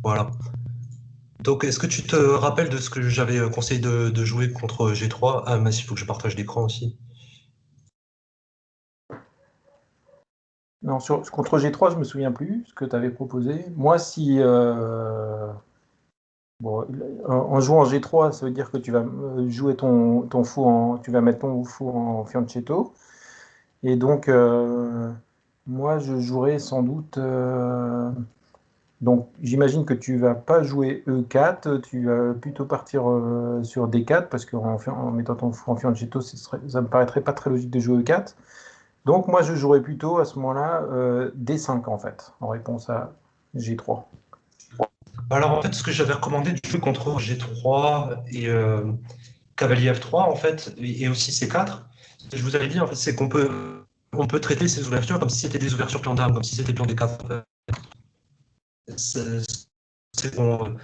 Voilà. Donc, est-ce que tu te rappelles de ce que j'avais conseillé de jouer contre G3? Ah, mais il faut que je partage l'écran aussi. Non, contre G3, je me souviens plus ce que tu avais proposé. Moi, si bon, en jouant G3, ça veut dire que tu vas jouer ton fou tu vas mettre ton fou en fianchetto. Et donc, moi, je jouerai sans doute. Donc, j'imagine que tu vas pas jouer E4, tu vas plutôt partir sur D4 parce en mettant ton fou en fianchetto, ça me paraîtrait pas très logique de jouer E4. Donc, moi, je jouerais plutôt à ce moment-là D5 en fait, en réponse à G3. Alors, en fait, ce que j'avais recommandé de jouer contre G3 et cavalier F3, en fait, et aussi C4, ce que je vous avais dit, en fait, c'est on peut traiter ces ouvertures comme si c'était des ouvertures plan dame, comme si c'était plan D4. C'est c'est bon.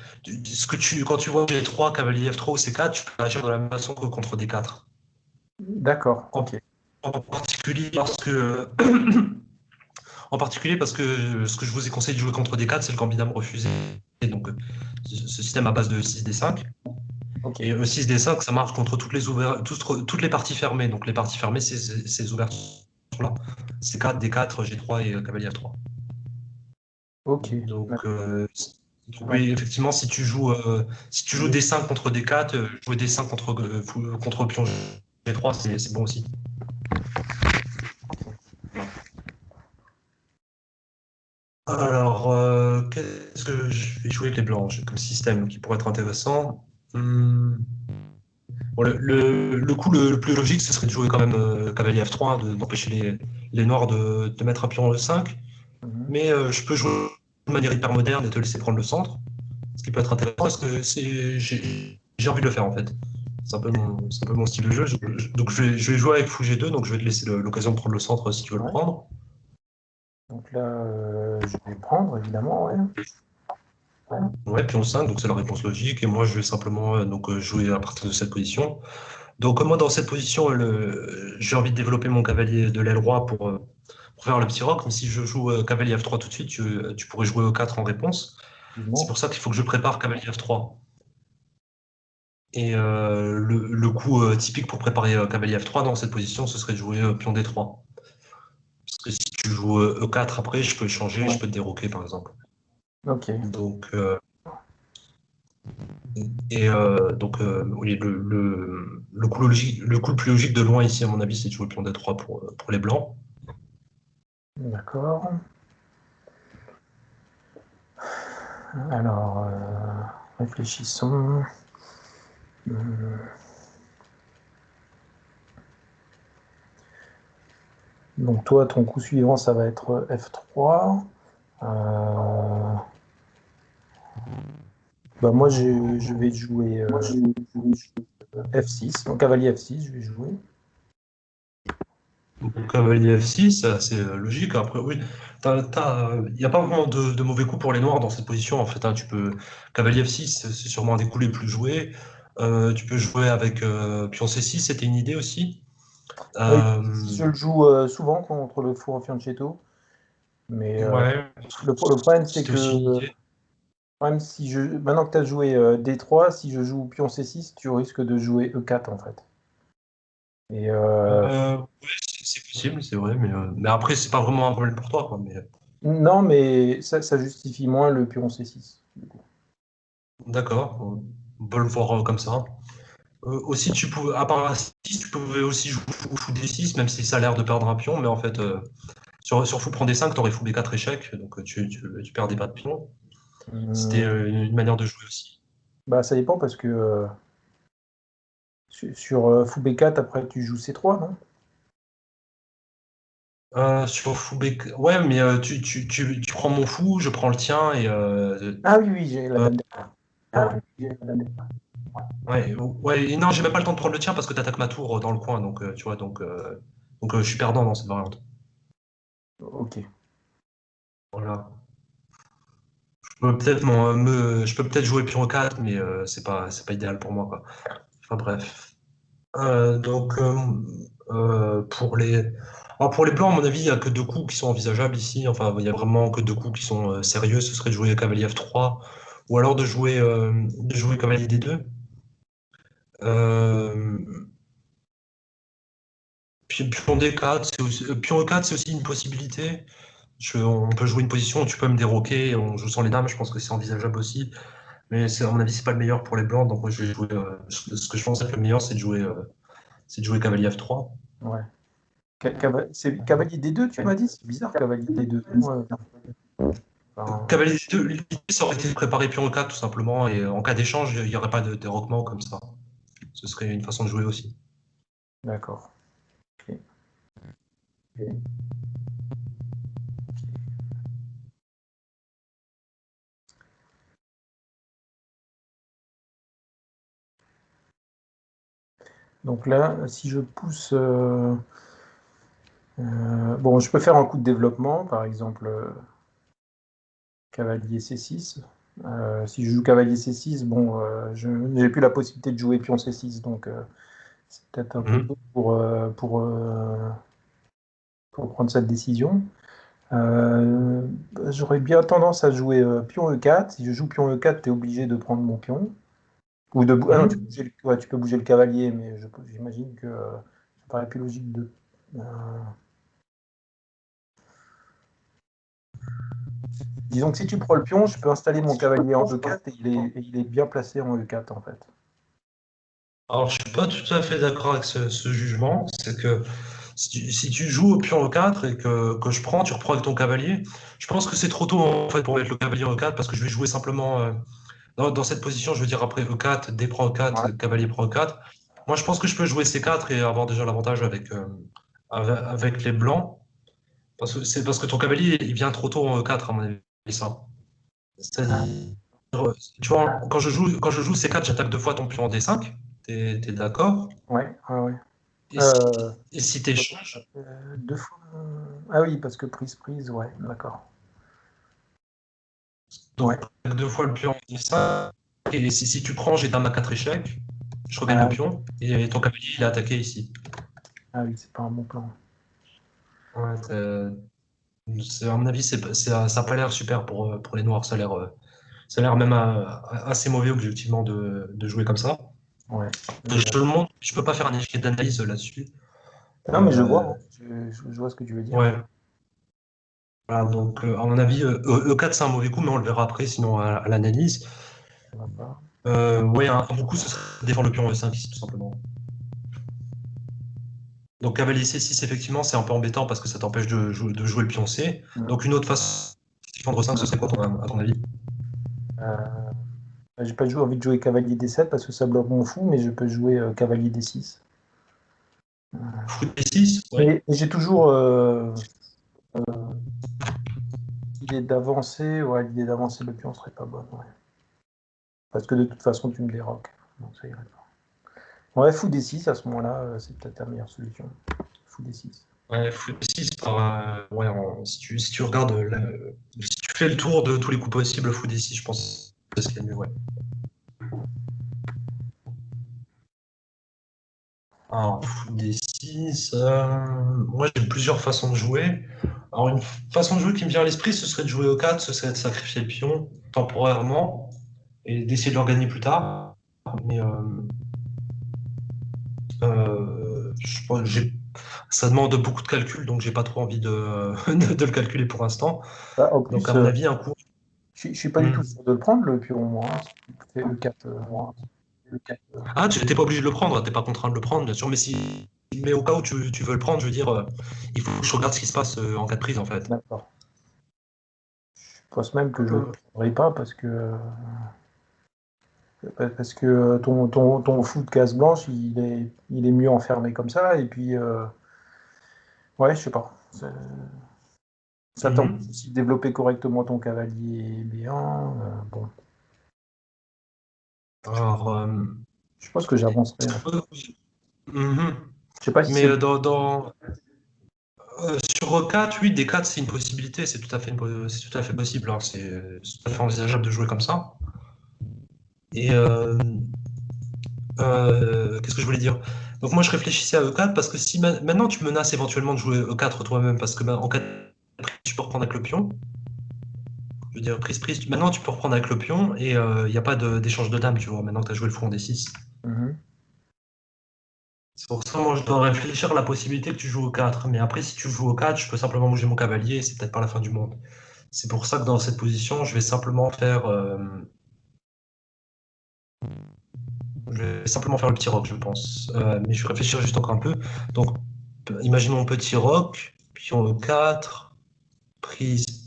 Quand tu vois G3, cavalier F3 ou C4, tu peux agir de la même façon que contre D4. D'accord, En, ok. en particulier parce que, en particulier parce que ce que je vous ai conseillé de jouer contre D4, c'est le gambit dame refusé. Donc, ce système à base de 6D5. Ok. Et E6D5, ça marche contre toutes les parties fermées. Donc les parties fermées, c'est ces ouvertures-là. C4, D4, G3 et cavalier F3. Ok. Donc, Ouais. oui, effectivement, si tu joues D5 contre D4, jouer D5 contre pion G3, c'est bon aussi. Alors, qu'est-ce que je vais jouer avec les blancs? J'ai comme système qui pourrait être intéressant. Hum, Bon, le coup le plus logique, ce serait de jouer quand même cavalier F3, d'empêcher les noirs de mettre un pion en E5. Mhm. Mais je peux jouer de manière hyper moderne et te laisser prendre le centre, ce qui peut être intéressant parce que j'ai envie de le faire en fait. C'est un peu mon style de jeu. Donc je vais jouer avec fou G2, donc je vais te laisser l'occasion de prendre le centre si tu veux le Ouais. prendre. Donc là, je vais prendre, évidemment, ouais. Ouais. Ouais, pion 5, donc c'est la réponse logique. Et moi, je vais simplement jouer à partir de cette position. Donc moi, dans cette position, j'ai envie de développer mon cavalier de l'aile roi pour faire le petit roc. Mais si je joue cavalier F3 tout de suite, tu pourrais jouer E4 en réponse. C'est Effectivement. pour ça qu'il faut que je prépare cavalier F3. Et le coup typique pour préparer cavalier F3 dans cette position, ce serait de jouer pion D3. Parce que si tu joues E4 après, je peux changer, je Ouais. peux te déroquer par exemple. Ok. Donc, oui, le coup le plus logique de loin ici, à mon avis, c'est de jouer pion D3 pour les blancs. D'accord. Alors, réfléchissons. Hum, Donc toi, ton coup suivant, ça va être F3. Euh, Bah moi, je vais jouer F6. Donc cavalier F6, je vais jouer. Donc, cavalier F6, c'est assez logique. Après, oui, il n'y a pas vraiment de mauvais coups pour les noirs dans cette position. En fait, hein. Cavalier F6, c'est sûrement un des coups les plus joués. Tu peux jouer avec pion C6, c'était une idée aussi. Oui, Euh, je le joue souvent contre le fou en fianchetto. Mais ouais, le problème, c'est c'était aussi que une idée. si maintenant que tu as joué D3, si je joue pion C6, tu risques de jouer E4 en fait. Et Ouais, c'est possible, c'est vrai, mais après, c'est pas vraiment un problème pour toi, quoi. Mais non, mais ça justifie moins le pion C6. Du coup. d'accord, on peut le voir comme ça. Aussi, à part la 6, tu pouvais aussi jouer fou D6, même si ça a l'air de perdre un pion, mais en fait, sur fou prend D5, t'aurais fou B4 échec, donc tu perdais pas de pion. C'était Hum, une manière de jouer aussi. Bah, ça dépend parce que sur fou B4, après tu joues C3, non? Sur fou B4, ouais, mais tu prends mon fou, je prends le tien, et Ah oui, oui, j'ai la euh, dame derrière. Ah oui, j'ai la dame derrière. ouais, et non, j'ai même pas le temps de prendre le tien parce que t'attaques ma tour dans le coin, donc tu vois, je suis perdant dans cette variante. Ok. Voilà. Je peux peut-être jouer pion 4, mais c'est pas idéal pour moi, quoi. Enfin bref. Donc, pour les blancs, à mon avis, il n'y a que deux coups qui sont envisageables ici. Enfin, il y a vraiment que deux coups qui sont sérieux. Ce serait de jouer cavalier F3 ou alors de jouer cavalier D2. Euh, puis pion D4, pion E4, c'est aussi une possibilité. On peut jouer une position où tu peux me déroquer, on joue sans les dames, je pense que c'est envisageable aussi. Mais à mon avis, c'est pas le meilleur pour les blancs, donc moi je vais jouer. Ce que je pense être le meilleur, c'est de jouer cavalier F3. Ouais. C'est cavalier D2, tu m'as dit? C'est bizarre, cavalier D2. Ouais. Enfin, Cavalier D2, l'idée, ça aurait été de préparer pion E4 tout simplement, et en cas d'échange, il n'y aurait pas de déroquement comme ça. Ce serait une façon de jouer aussi. d'accord. Ok. Donc là, si je pousse... bon, je peux faire un coup de développement, par exemple cavalier C6. Si je joue cavalier C6, bon, je n'ai plus la possibilité de jouer pion C6, donc c'est peut-être un peu Mhm. tôt pour prendre cette décision. Euh, J'aurais bien tendance à jouer pion E4. Si je joue pion E4, tu es obligé de prendre mon pion. Ah non, Mhm. ouais, tu peux bouger le cavalier, mais j'imagine que ça paraît plus logique de. euh, Disons que si tu prends le pion, je peux installer mon cavalier en E4 et il est bien placé en E4 en fait. Alors, je suis pas tout à fait d'accord avec ce jugement. C'est que si tu joues au pion E4 et que je prends, tu reprends avec ton cavalier, je pense que c'est trop tôt en fait pour mettre le cavalier en E4 parce que je vais jouer simplement dans cette position, je veux dire après E4, D prend Ouais. E4, cavalier prend E4. Moi, je pense que je peux jouer C4 et avoir déjà l'avantage avec les blancs. C'est parce que ton cavalier, il vient trop tôt en E4, à mon avis, ça. Ah, C'est-à-dire, tu vois, quand je joue C4, j'attaque deux fois ton pion en D5. T'es d'accord? ouais, ouais, ouais. Et Euh, si tu échanges, Deux fois. Ah oui, parce que prise, ouais, d'accord. donc Ouais. deux fois le pion en D5, et si tu prends, j'ai dame à 4 échecs, je regagne le Ah, pion, et ton cavalier, il est attaqué ici. ah oui, c'est pas un bon plan. Ouais, à mon avis, ça n'a pas l'air super pour les noirs. Ça a l'air même assez mauvais objectivement de jouer comme ça. Ouais. Je te le montre, je peux pas faire un échec d'analyse là-dessus. Non, mais je vois, Euh, hein. Je vois ce que tu veux dire. ouais, voilà, donc à mon avis, E4 c'est un mauvais coup, mais on le verra après, sinon à l'analyse. Ça va pas. Ouais, un bon coup, ce serait de défendre le pion E5 ici, tout simplement. Donc cavalier C6, effectivement, c'est un peu embêtant parce que ça t'empêche de jouer le pion C. Mm. Donc une autre façon de défendre 5, ce serait quoi à ton avis? Euh, j'ai pas envie de jouer cavalier D7 parce que ça bloque mon fou, mais je peux jouer cavalier D6. Fou D6? Oui. Et j'ai toujours l'idée d'avancer le pion serait pas bonne, ouais. Parce que de toute façon, tu me déroques. Donc ça irait pas. Ouais, fou D6 à ce moment-là, c'est peut-être la meilleure solution. Fou D6. Ouais, fou D6 ouais, si tu regardes, si tu fais le tour de tous les coups possibles, fou D6, je pense que c'est ce qu'il y a de mieux, ouais. Alors, fou D6, moi j'ai plusieurs façons de jouer. Alors, une façon de jouer qui me vient à l'esprit, ce serait de jouer au 4, ce serait de sacrifier le pion temporairement et d'essayer de le regagner plus tard. Mais ça demande beaucoup de calcul, donc j'ai pas trop envie de le calculer pour l'instant. Bah, en Donc, à plus, mon avis, un coup. je suis pas du tout Hmm. sûr de le prendre, le pion, moi, hein. Si tu fais E4, Ah, tu n'étais pas obligé de le prendre, t'es pas contraint de le prendre, bien sûr, mais au cas où tu veux le prendre, je veux dire, il faut que je regarde ce qui se passe en cas de prise, en fait. d'accord. Je pense même que je ne le prendrai pas parce que ton fou de case blanche, il est mieux enfermé comme ça. Et puis, ouais, je sais pas. Ça t'empêche Mhm. aussi de développer correctement ton cavalier B1. Bon, Alors, je pense que j'avancerai, en fait. mhm. Je sais pas si Mais c'est le. sur E4, oui, D4, c'est une possibilité, c'est tout à fait possible, hein, c'est tout à fait envisageable de jouer comme ça. Et qu'est-ce que je voulais dire? Donc moi je réfléchissais à E4 parce que si maintenant tu menaces éventuellement de jouer E4 toi-même, parce que en cas de prise, tu peux reprendre avec le pion. Je veux dire, prise, maintenant tu peux reprendre avec le pion et il n'y a pas d'échange de dames, tu vois, maintenant que tu as joué le fou en D6. Mhm. C'est pour ça, moi, je dois réfléchir à la possibilité que tu joues au 4. Mais après, si tu joues au 4, je peux simplement bouger mon cavalier et c'est peut-être pas la fin du monde. C'est pour ça que dans cette position, je vais simplement faire, le petit roc, je pense. Mais je vais réfléchir juste encore un peu. Donc, imaginons petit roc, pion E4, prise,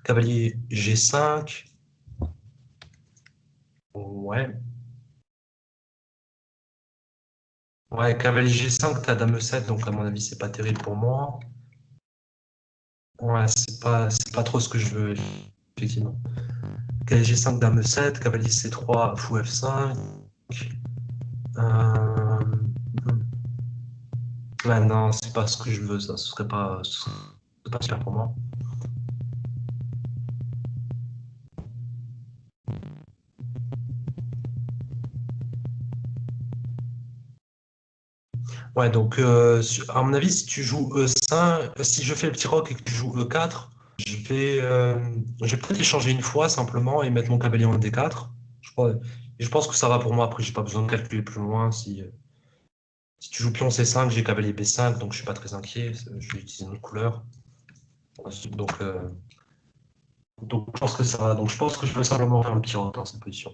cavalier G5. Ouais. Ouais, cavalier G5, t'as dame E7, donc à mon avis, c'est pas terrible pour moi. Ouais, c'est pas trop ce que je veux, effectivement. Cavalier G5, dame E7, cavalier C3, fou F5. Euh... Ouais, non, c'est pas ce que je veux, ça. Ce serait pas super pour moi. Ouais, donc, à mon avis, si tu joues E5, si je fais le petit roc et que tu joues E4, je vais peut-être échanger une fois simplement et mettre mon cavalier en D4. Et je pense que ça va pour moi. Après, j'ai pas besoin de calculer plus loin. Si tu joues pion C5, j'ai cavalier B5, donc je suis pas très inquiet. Je vais utiliser une autre couleur. Donc, je pense que ça va. Donc, je pense que je vais simplement faire le petit roc dans cette position.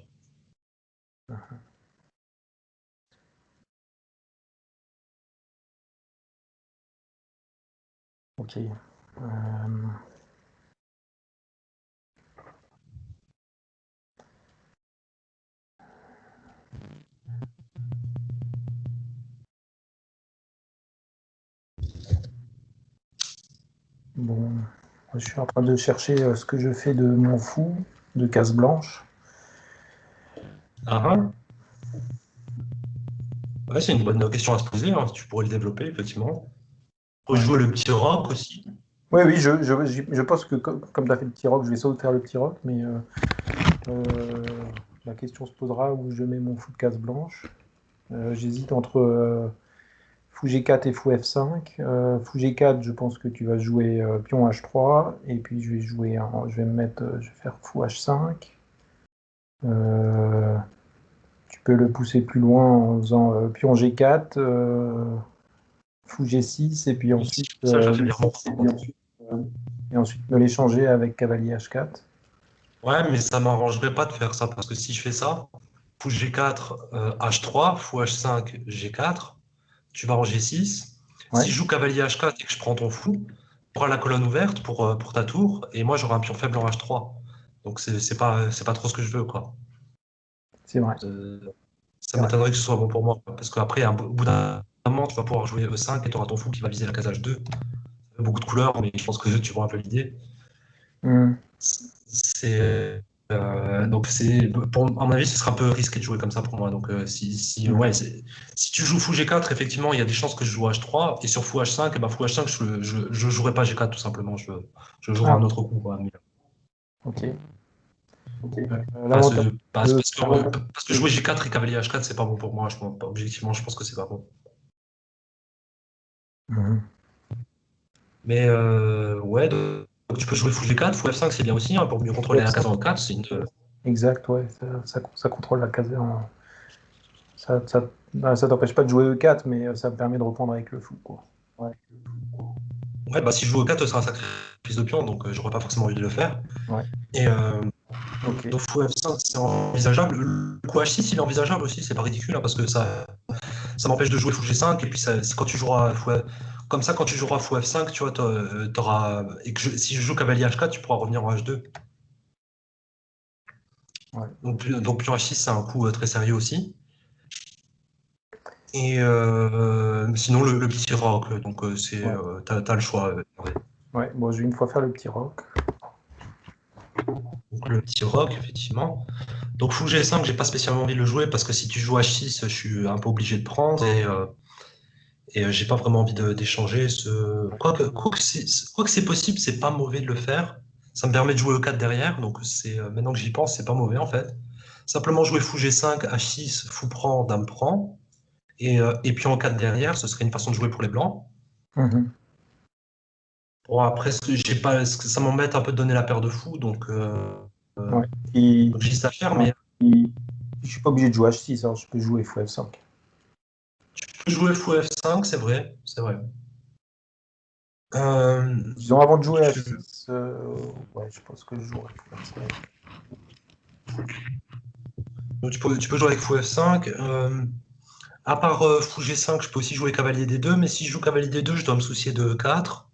Ok. Bon, je suis en train de chercher ce que je fais de mon fou de case blanche. Ah, ah. Ouais, c'est une bonne question à se poser, hein. Tu pourrais le développer, effectivement. Ouais. Rejouer le petit roc aussi. Oui, oui, je pense que comme tu as fait le petit rock, je vais sauter faire le petit rock, mais la question se posera où je mets mon fou de case blanche. J'hésite entre fou G4 et fou F5. Fou G4, je pense que tu vas jouer pion H3, et puis je vais faire fou H5. Euh, Tu peux le pousser plus loin en faisant pion G4, fou G6, et puis ensuite, Ça, je la fais virement. et ensuite me l'échanger avec cavalier H4. Ouais, mais ça m'arrangerait pas de faire ça, parce que si je fais ça, fou G4, H3, fou H5, G4, tu vas en G6. Ouais, Si je joue cavalier H4 et que je prends ton fou, tu auras la colonne ouverte pour ta tour, et moi j'aurai un pion faible en H3. Donc c'est pas trop ce que je veux, quoi. c'est vrai. Euh, Ça C'est vrai. m'étonnerait que ce soit bon pour moi, parce qu'après, au bout d'un moment, tu vas pouvoir jouer E5 et tu auras ton fou qui va viser la case H2. Beaucoup de couleurs, mais je pense que tu vois un peu l'idée. Hmm. C'est donc à mon avis, ce sera un peu risqué de jouer comme ça pour moi. Donc Hmm. ouais, si tu joues fou G4, effectivement, il y a des chances que je joue H3 et sur fou H5, et ben fou H5, je jouerai pas G4 tout simplement. Je jouerai Ah, un autre coup, quoi. ok. Parce, L'avantage parce de... parce que jouer G4 et cavalier H4, c'est pas bon pour moi. Objectivement, je pense que c'est pas bon. Mhm. Mais ouais, donc tu peux jouer fou G4, fou F5, c'est bien aussi, hein, pour mieux contrôler la case en 4. Exact, ouais. Ça contrôle la case. Ça t'empêche pas de jouer E4, mais ça me permet de reprendre avec le fou, quoi. Ouais. Ouais, bah si je joue au 4, ce sera un sacrifice de pion, donc j'aurais pas forcément envie de le faire. Ouais. Et Ok. donc fou F5, c'est envisageable. Le coup H6, il est envisageable aussi, c'est pas ridicule, hein, parce que ça m'empêche de jouer fou G5, et puis c'est quand tu joueras comme ça, quand tu joueras fou F5, tu vois, et si je joue cavalier H4, tu pourras revenir en H2. Ouais. Donc pion H6, c'est un coup très sérieux aussi. Et sinon, le petit rock, donc Ouais. t'as le choix. Ouais. Ouais. Bon, je vais une fois faire le petit rock. Donc le petit rock, effectivement. Donc fou G5, j'ai pas spécialement envie de le jouer parce que si tu joues H6, je suis un peu obligé de prendre et j'ai pas vraiment envie d'échanger. Quoique c'est possible, c'est pas mauvais de le faire. Ça me permet de jouer E4 derrière, donc maintenant que j'y pense, c'est pas mauvais en fait. Simplement jouer fou G5, H6, fou prend, dame prend. Et pion E4 derrière, ce serait une façon de jouer pour les blancs. Mhm. Bon, après, j'ai pas, ça m'embête un peu de donner la paire de fous, Ouais. Et, donc j'ai ça à faire, mais et je suis pas obligé de jouer H6, hein, je peux jouer fou F5. tu peux jouer fou F5, c'est vrai, c'est vrai. Disons, avant de jouer Tu, H6, ouais, je pense que je jouerai fou F5. donc tu peux jouer avec fou F5. À part fou G5, je peux aussi jouer cavalier D2, mais si je joue cavalier D2, je dois me soucier de E4.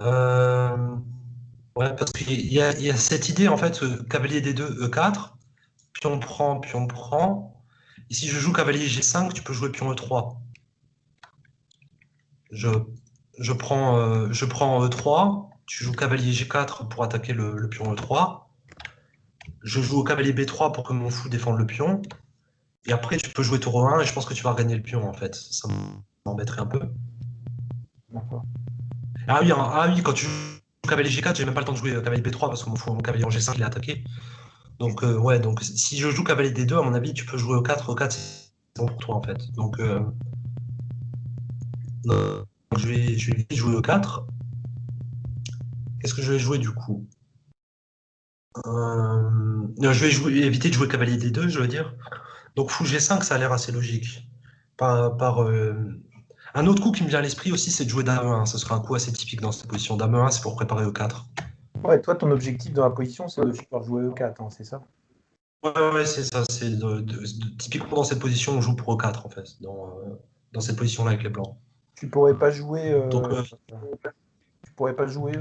Euh, ouais, parce il y a cette idée, en fait, cavalier D2, E4, pion prend. Et si je joue cavalier G5, tu peux jouer pion E3. Je, je prends E3, tu joues cavalier G4 pour attaquer le pion E3. Je joue au cavalier B3 pour que mon fou défende le pion. Et après, tu peux jouer tour 1 et je pense que tu vas regagner le pion, en fait. Ça m'embêterait un peu. D'accord. Ah oui, quand tu joues cavalier G4, j'ai même pas le temps de jouer cavalier B3 parce que mon cavalier en G5 il est attaqué. Donc, ouais, donc si je joue cavalier D2, à mon avis, tu peux jouer E4. E4, c'est bon pour toi, en fait. Donc je vais jouer E4. Qu'est-ce que je vais jouer du coup? Non, je vais éviter de jouer cavalier D2, je veux dire. Donc fou G5, ça a l'air assez logique. Un autre coup qui me vient à l'esprit aussi, c'est de jouer Dame 1. Ce sera un coup assez typique dans cette position. Dame 1, c'est pour préparer E4. Ouais, toi, ton objectif dans la position, c'est de pouvoir jouer E4, hein, c'est ça? Ouais, ouais, c'est ça. Typiquement dans cette position, on joue pour E4 en fait, dans cette position-là avec les blancs. Tu pourrais pas jouer, Donc, tu pourrais pas jouer,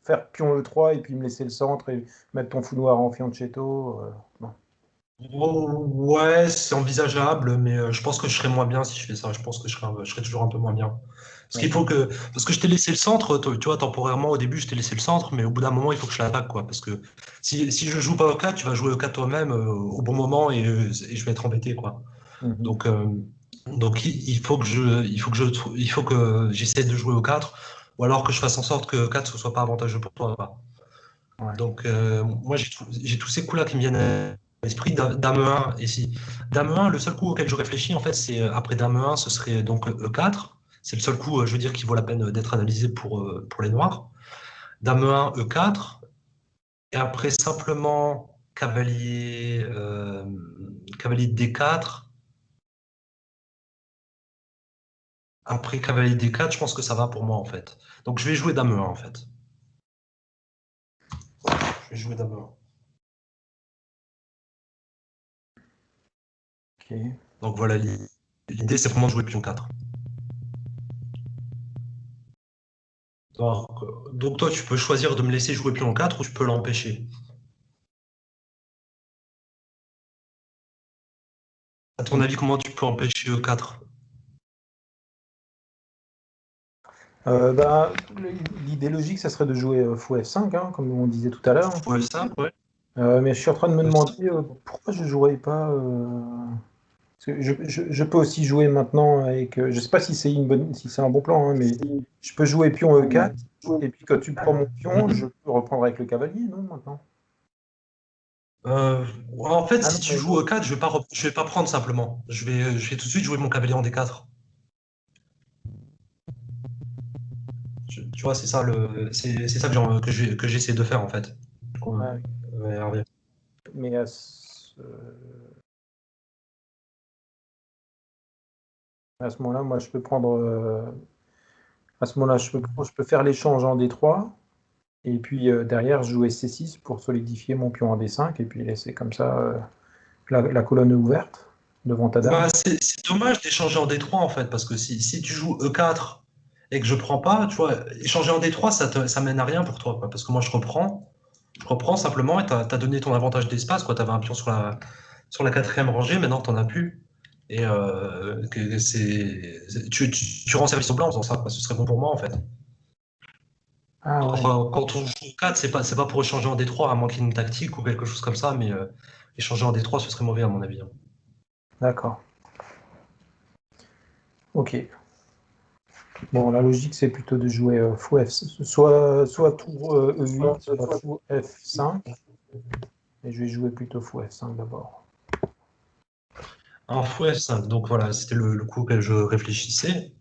faire pion E3 et puis me laisser le centre et mettre ton fou noir en fianchetto. Non. ouais, c'est envisageable, mais je pense que je serais moins bien si je fais ça. Je pense que je serais toujours un peu moins bien. D'accord. Parce que je t'ai laissé le centre, tu vois, temporairement au début, je t'ai laissé le centre, mais au bout d'un moment, il faut que je l'attaque, quoi. Parce que si je joue pas au 4, tu vas jouer au 4 toi-même au bon moment et je vais être embêté, quoi. Mhm. Donc, euh, donc il faut que j'essaie de jouer au 4, ou alors que je fasse en sorte que 4 ce soit pas avantageux pour toi, quoi. Ouais. Donc, moi, j'ai tous ces coups-là qui me viennent à l'esprit. Dame 1, et si. Dame 1, le seul coup auquel je réfléchis, en fait, c'est après Dame 1, ce serait donc E4. C'est le seul coup, je veux dire, qui vaut la peine d'être analysé pour les noirs. Dame 1, E4. Et après, simplement, cavalier D4. Après cavalier D4, je pense que ça va pour moi, en fait. Donc, je vais jouer Dame 1, en fait. Je vais jouer Dame 1. Ok. Donc, voilà, l'idée, c'est vraiment de jouer pion 4. Donc, toi, tu peux choisir de me laisser jouer pion 4 ou tu peux l'empêcher. À ton avis, comment tu peux empêcher E4? Bah, l'idée logique, ça serait de jouer fou F5, hein, comme on disait tout à l'heure. Ouais, ça, ouais. Mais je suis en train de me demander pourquoi je jouerais pas. Parce que je peux aussi jouer maintenant avec. Je sais pas si c'est si c'est un bon plan, hein, mais je peux jouer pion E4 et puis quand tu prends mon pion, Mhm. je peux reprendre avec le cavalier, non, maintenant? En fait, Ah si non, tu mais joues non. E4, je vais pas prendre simplement. Je vais tout de suite jouer mon cavalier en D4. Tu vois, c'est ça que j'essaie de faire en fait. Ouais, Ah oui. Hervé. Mais à ce moment-là, moi, je peux prendre. À ce moment-là, je peux faire l'échange en D3 et puis derrière jouer C6 pour solidifier mon pion en D5 et puis laisser comme ça la colonne ouverte devant ta dame. Bah, c'est dommage d'échanger en D3 en fait, parce que si tu joues E4 et que je prends pas, tu vois, échanger en D3, ça mène à rien pour toi, quoi, parce que moi je reprends simplement et tu as donné ton avantage d'espace, quoi. Tu avais un pion sur la quatrième rangée, maintenant tu n'en as plus. Et tu rends service au blanc en faisant ça, quoi. Ce serait bon pour moi en fait. Ah ouais, Quand on joue au 4, c'est pas pour échanger en D3, à moins qu'il y ait une tactique ou quelque chose comme ça, mais échanger en D3, ce serait mauvais à mon avis, hein. d'accord. Ok. Bon, la logique, c'est plutôt de jouer fou F, soit tour E8, soit fou F5. Et je vais jouer plutôt fou F5 d'abord. Alors, fou F5, donc voilà, c'était le coup auquel je réfléchissais.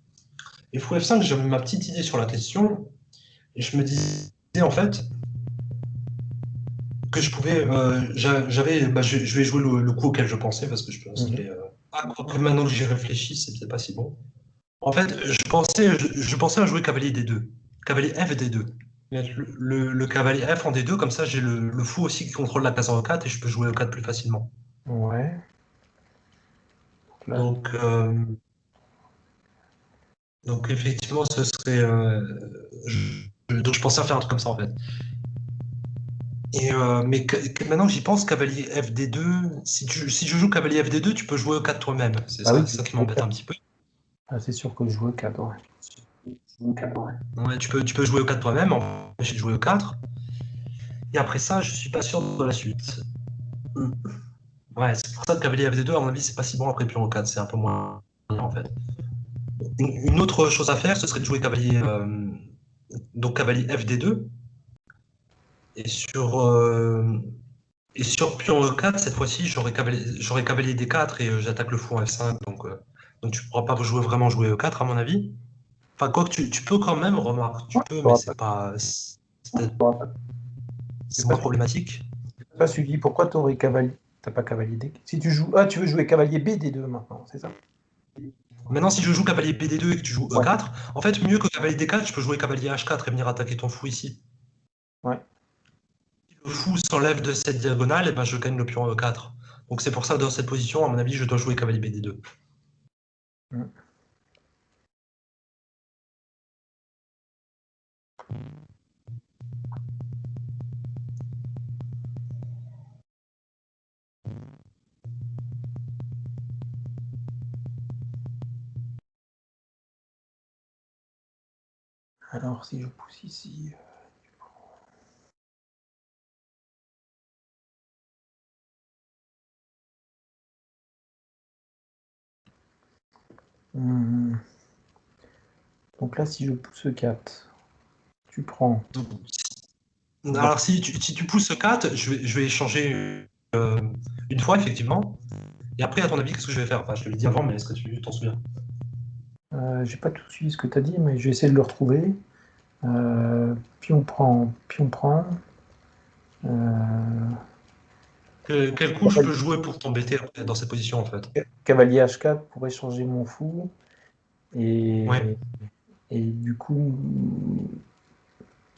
Et fou F5, j'avais ma petite idée sur la question, et je me disais en fait que je pouvais. Je vais jouer le coup auquel je pensais, parce que je pense qu'il est. Ah, quoique maintenant que j'y réfléchis, c'est peut-être pas si bon. En fait, je pensais à jouer cavalier D2. Cavalier F D2. Mettre le cavalier F en D2, comme ça j'ai le fou aussi qui contrôle la case en E4 et je peux jouer E4 plus facilement. Ouais. Donc là, Donc, donc effectivement, ce serait. Donc je pensais à faire un truc comme ça en fait. Mais maintenant que j'y pense, cavalier FD2, si je joue cavalier FD2, tu peux jouer E4 toi-même. C'est ah oui, ça qui m'embête un petit peu. ah, c'est sûr que je joue 4. Ouais. Ouais, tu peux jouer E4 toi-même, empêcher de jouer E4. Et après ça, je suis pas sûr de la suite. Ouais, c'est pour ça que cavalier FD2, à mon avis, c'est pas si bon après pion E4, c'est un peu moins en fait. Une autre chose à faire, ce serait de jouer cavalier, donc cavalier FD2, et sur pion E4, cette fois-ci, j'aurais cavalier D4 et j'attaque le fou en F5, donc tu pourras pas vraiment jouer E4 à mon avis. Enfin, quoi que tu peux quand même, remarque, tu Ouais, peux, mais t'auras pas, j'ai c'est pas, moins problématique. pas suivi. Pourquoi tu aurais cavalier? T'as pas cavalier D. Si tu joues. Ah, tu veux jouer cavalier B D2 maintenant, c'est ça? Maintenant, si je joue cavalier BD2 et que tu joues Ouais. E4, en fait, mieux que cavalier D4, je peux jouer cavalier H4 et venir attaquer ton fou ici. Ouais. Si le fou s'enlève de cette diagonale, et ben je gagne le pion E4. Donc c'est pour ça que dans cette position, à mon avis, je dois jouer cavalier BD2. Mm. Alors, si je pousse ici. Donc là, si je pousse 4, tu prends. Alors si tu pousses 4, je vais échanger une fois, effectivement. Et après, à ton avis, qu'est-ce que je vais faire? Enfin, je te l'ai dit avant, mais est-ce que tu t'en souviens? J'ai pas tout suivi ce que tu as dit, mais je vais essayer de le retrouver. Pion prend, pion prend. Euh, Quel coup je peux jouer pour t'embêter après, dans cette position, en fait? Cavalier H4 pour échanger mon fou. Ouais. Et, et du coup,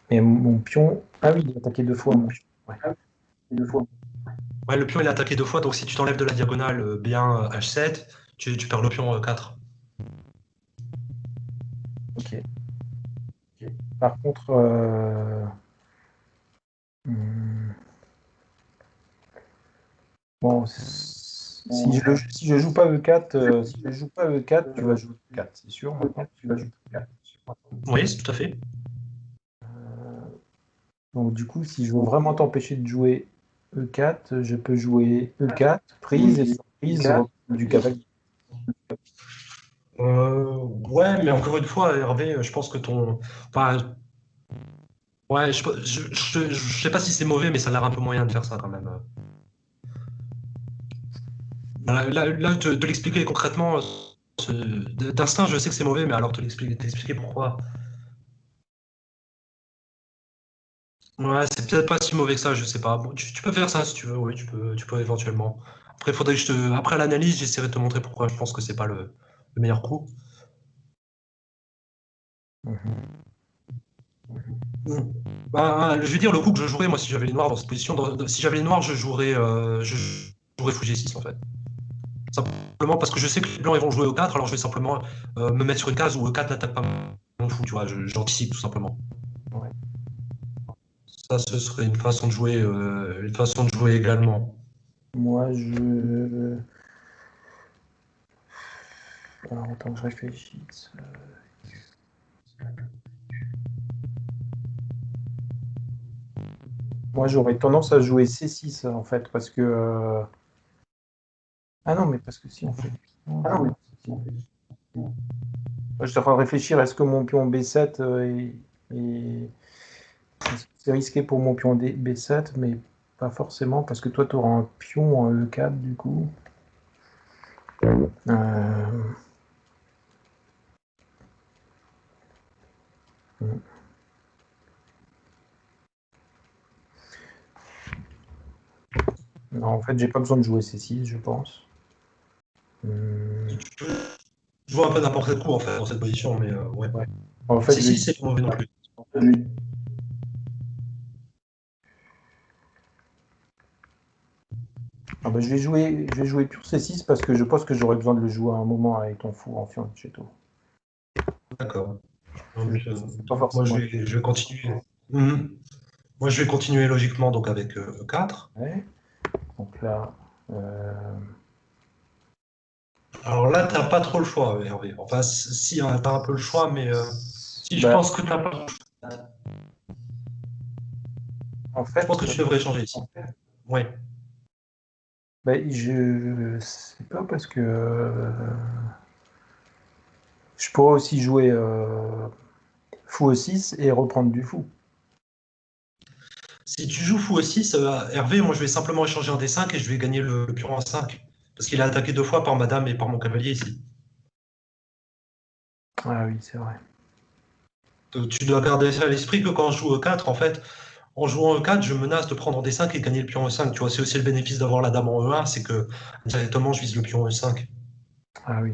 et mon pion. Ah oui, il a attaqué 2 fois mon pion. Ouais. Ouais, le pion il est attaqué 2 fois, donc si tu t'enlèves de la diagonale B1 H7, tu perds le pion 4. Ok. Par contre, hmm, bon, si je joue pas E4, si je joue pas E4, tu vas jouer E4, c'est sûr. Maintenant, tu vas jouer E4. Oui, c'est tout à fait. Donc du coup, si je veux vraiment t'empêcher de jouer E4, je peux jouer E4, prise et sur prise du cavalier. Ouais, mais encore une fois, Hervé, je pense que ton. Enfin, ouais, je sais pas si c'est mauvais, mais ça a l'air un peu moyen de faire ça quand même. De l'expliquer concrètement, d'instinct, je sais que c'est mauvais, mais alors t'expliquer pourquoi. Ouais, c'est peut-être pas si mauvais que ça, je sais pas. Bon, tu peux faire ça si tu veux, oui, tu peux éventuellement. Après, faudrait que après l'analyse, j'essaierai de te montrer pourquoi je pense que c'est pas le meilleur coup. Mhm. Mm. Je vais dire le coup que je jouerais, moi, si j'avais les noirs dans cette position. Si j'avais les noirs, je jouerais fou G6 en fait. Simplement parce que je sais que les blancs ils vont jouer au 4, alors je vais simplement me mettre sur une case où E4 n'attaque pas mon fou, tu vois, j'anticipe tout simplement. Ouais. Ça, ce serait une façon de jouer également. Moi, je... Alors, attends que je réfléchisse. Moi, j'aurais tendance à jouer C6 en fait, parce que... Ah non, mais parce que si on fait... Ah non, je suis en train de réfléchir, est-ce que mon pion B7 c'est risqué pour mon pion B7, mais pas forcément, parce que toi, tu auras un pion en E4 du coup. Non, en fait, j'ai pas besoin de jouer C6, je pense. Tu peux jouer un peu n'importe quel coup en fait dans cette position, mais ouais. Ouais. En fait, Si, c'est pas mauvais non plus. Ah bah, je vais jouer pur C6 parce que je pense que j'aurai besoin de le jouer à un moment avec ton fou en fianchetto. D'accord. Pas Moi, forcément. je vais continuer. Moi, je vais continuer logiquement donc avec E4. Ouais. Donc là, Alors là, t'as pas trop le choix, Hervé. Enfin, si, hein, t'as un peu le choix, mais si je bah, pense que t'as pas le choix, en je pense fait, que tu devrais changer ici. Ouais. bah, je sais pas parce que je pourrais aussi jouer fou E6 et reprendre du fou. Si tu joues fou aussi, Hervé, moi je vais simplement échanger un D5 et je vais gagner le pion en 5. Parce qu'il a attaqué 2 fois par madame et par mon cavalier ici. Ah oui, c'est vrai. Donc, tu dois garder ça à l'esprit que quand je joue E4, en fait, en jouant E4, je menace de prendre en D5 et gagner le pion E5. Tu vois, c'est aussi le bénéfice d'avoir la dame en E1, c'est que directement je vise le pion E5. Ah oui.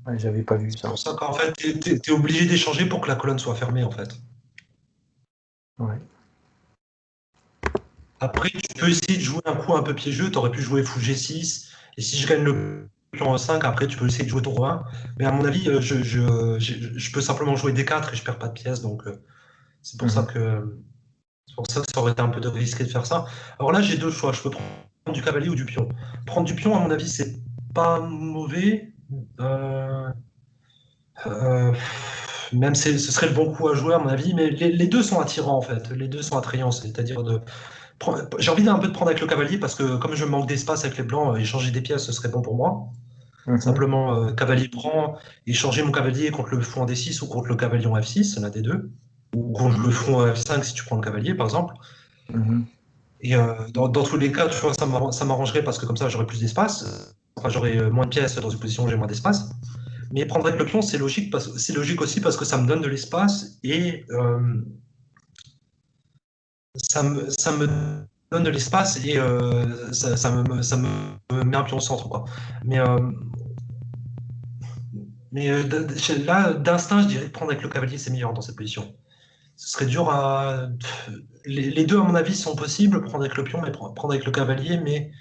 Ouais, j'avais pas vu C'est ça. pour ça qu'en fait, t'es obligé d'échanger pour que la colonne soit fermée, en fait. Ouais. Après, tu peux essayer de jouer un coup un peu piégeux. Tu aurais pu jouer fou G6. Et si je gagne le pion E5, après, tu peux essayer de jouer tour 1. Mais à mon avis, je peux simplement jouer D4 et je perds pas de pièces. Donc, c'est pour ça Mhm. que ça aurait été un peu de risqué de faire ça. Alors là, j'ai deux choix. Je peux prendre du cavalier ou du pion. Prendre du pion, à mon avis, c'est pas mauvais. Euh, euh, Même ce serait le bon coup à jouer, à mon avis. Mais les deux sont attirants, en fait. Les deux sont attrayants. C'est-à-dire de j'ai envie d'un peu de prendre avec le cavalier parce que comme je manque d'espace avec les blancs, échanger des pièces, ce serait bon pour moi. Mhm. Simplement, cavalier prend, échanger mon cavalier contre le fou en D6 ou contre le cavalier en F6, l'un des deux. Ou contre le fou en F5 si tu prends le cavalier, par exemple. Mhm. Et dans tous les cas, tu vois, ça m'arrangerait parce que comme ça, j'aurais plus d'espace. Enfin, j'aurais moins de pièces dans une position où j'ai moins d'espace. Mais prendre avec le pion, c'est logique aussi parce que ça me donne de l'espace et ça me donne de l'espace et ça me met un pion au centre, quoi. Mais, là, d'instinct, je dirais que prendre avec le cavalier, c'est meilleur dans cette position. Ce serait dur à. Les deux, à mon avis, sont possibles, prendre avec le pion et prendre avec le cavalier, mais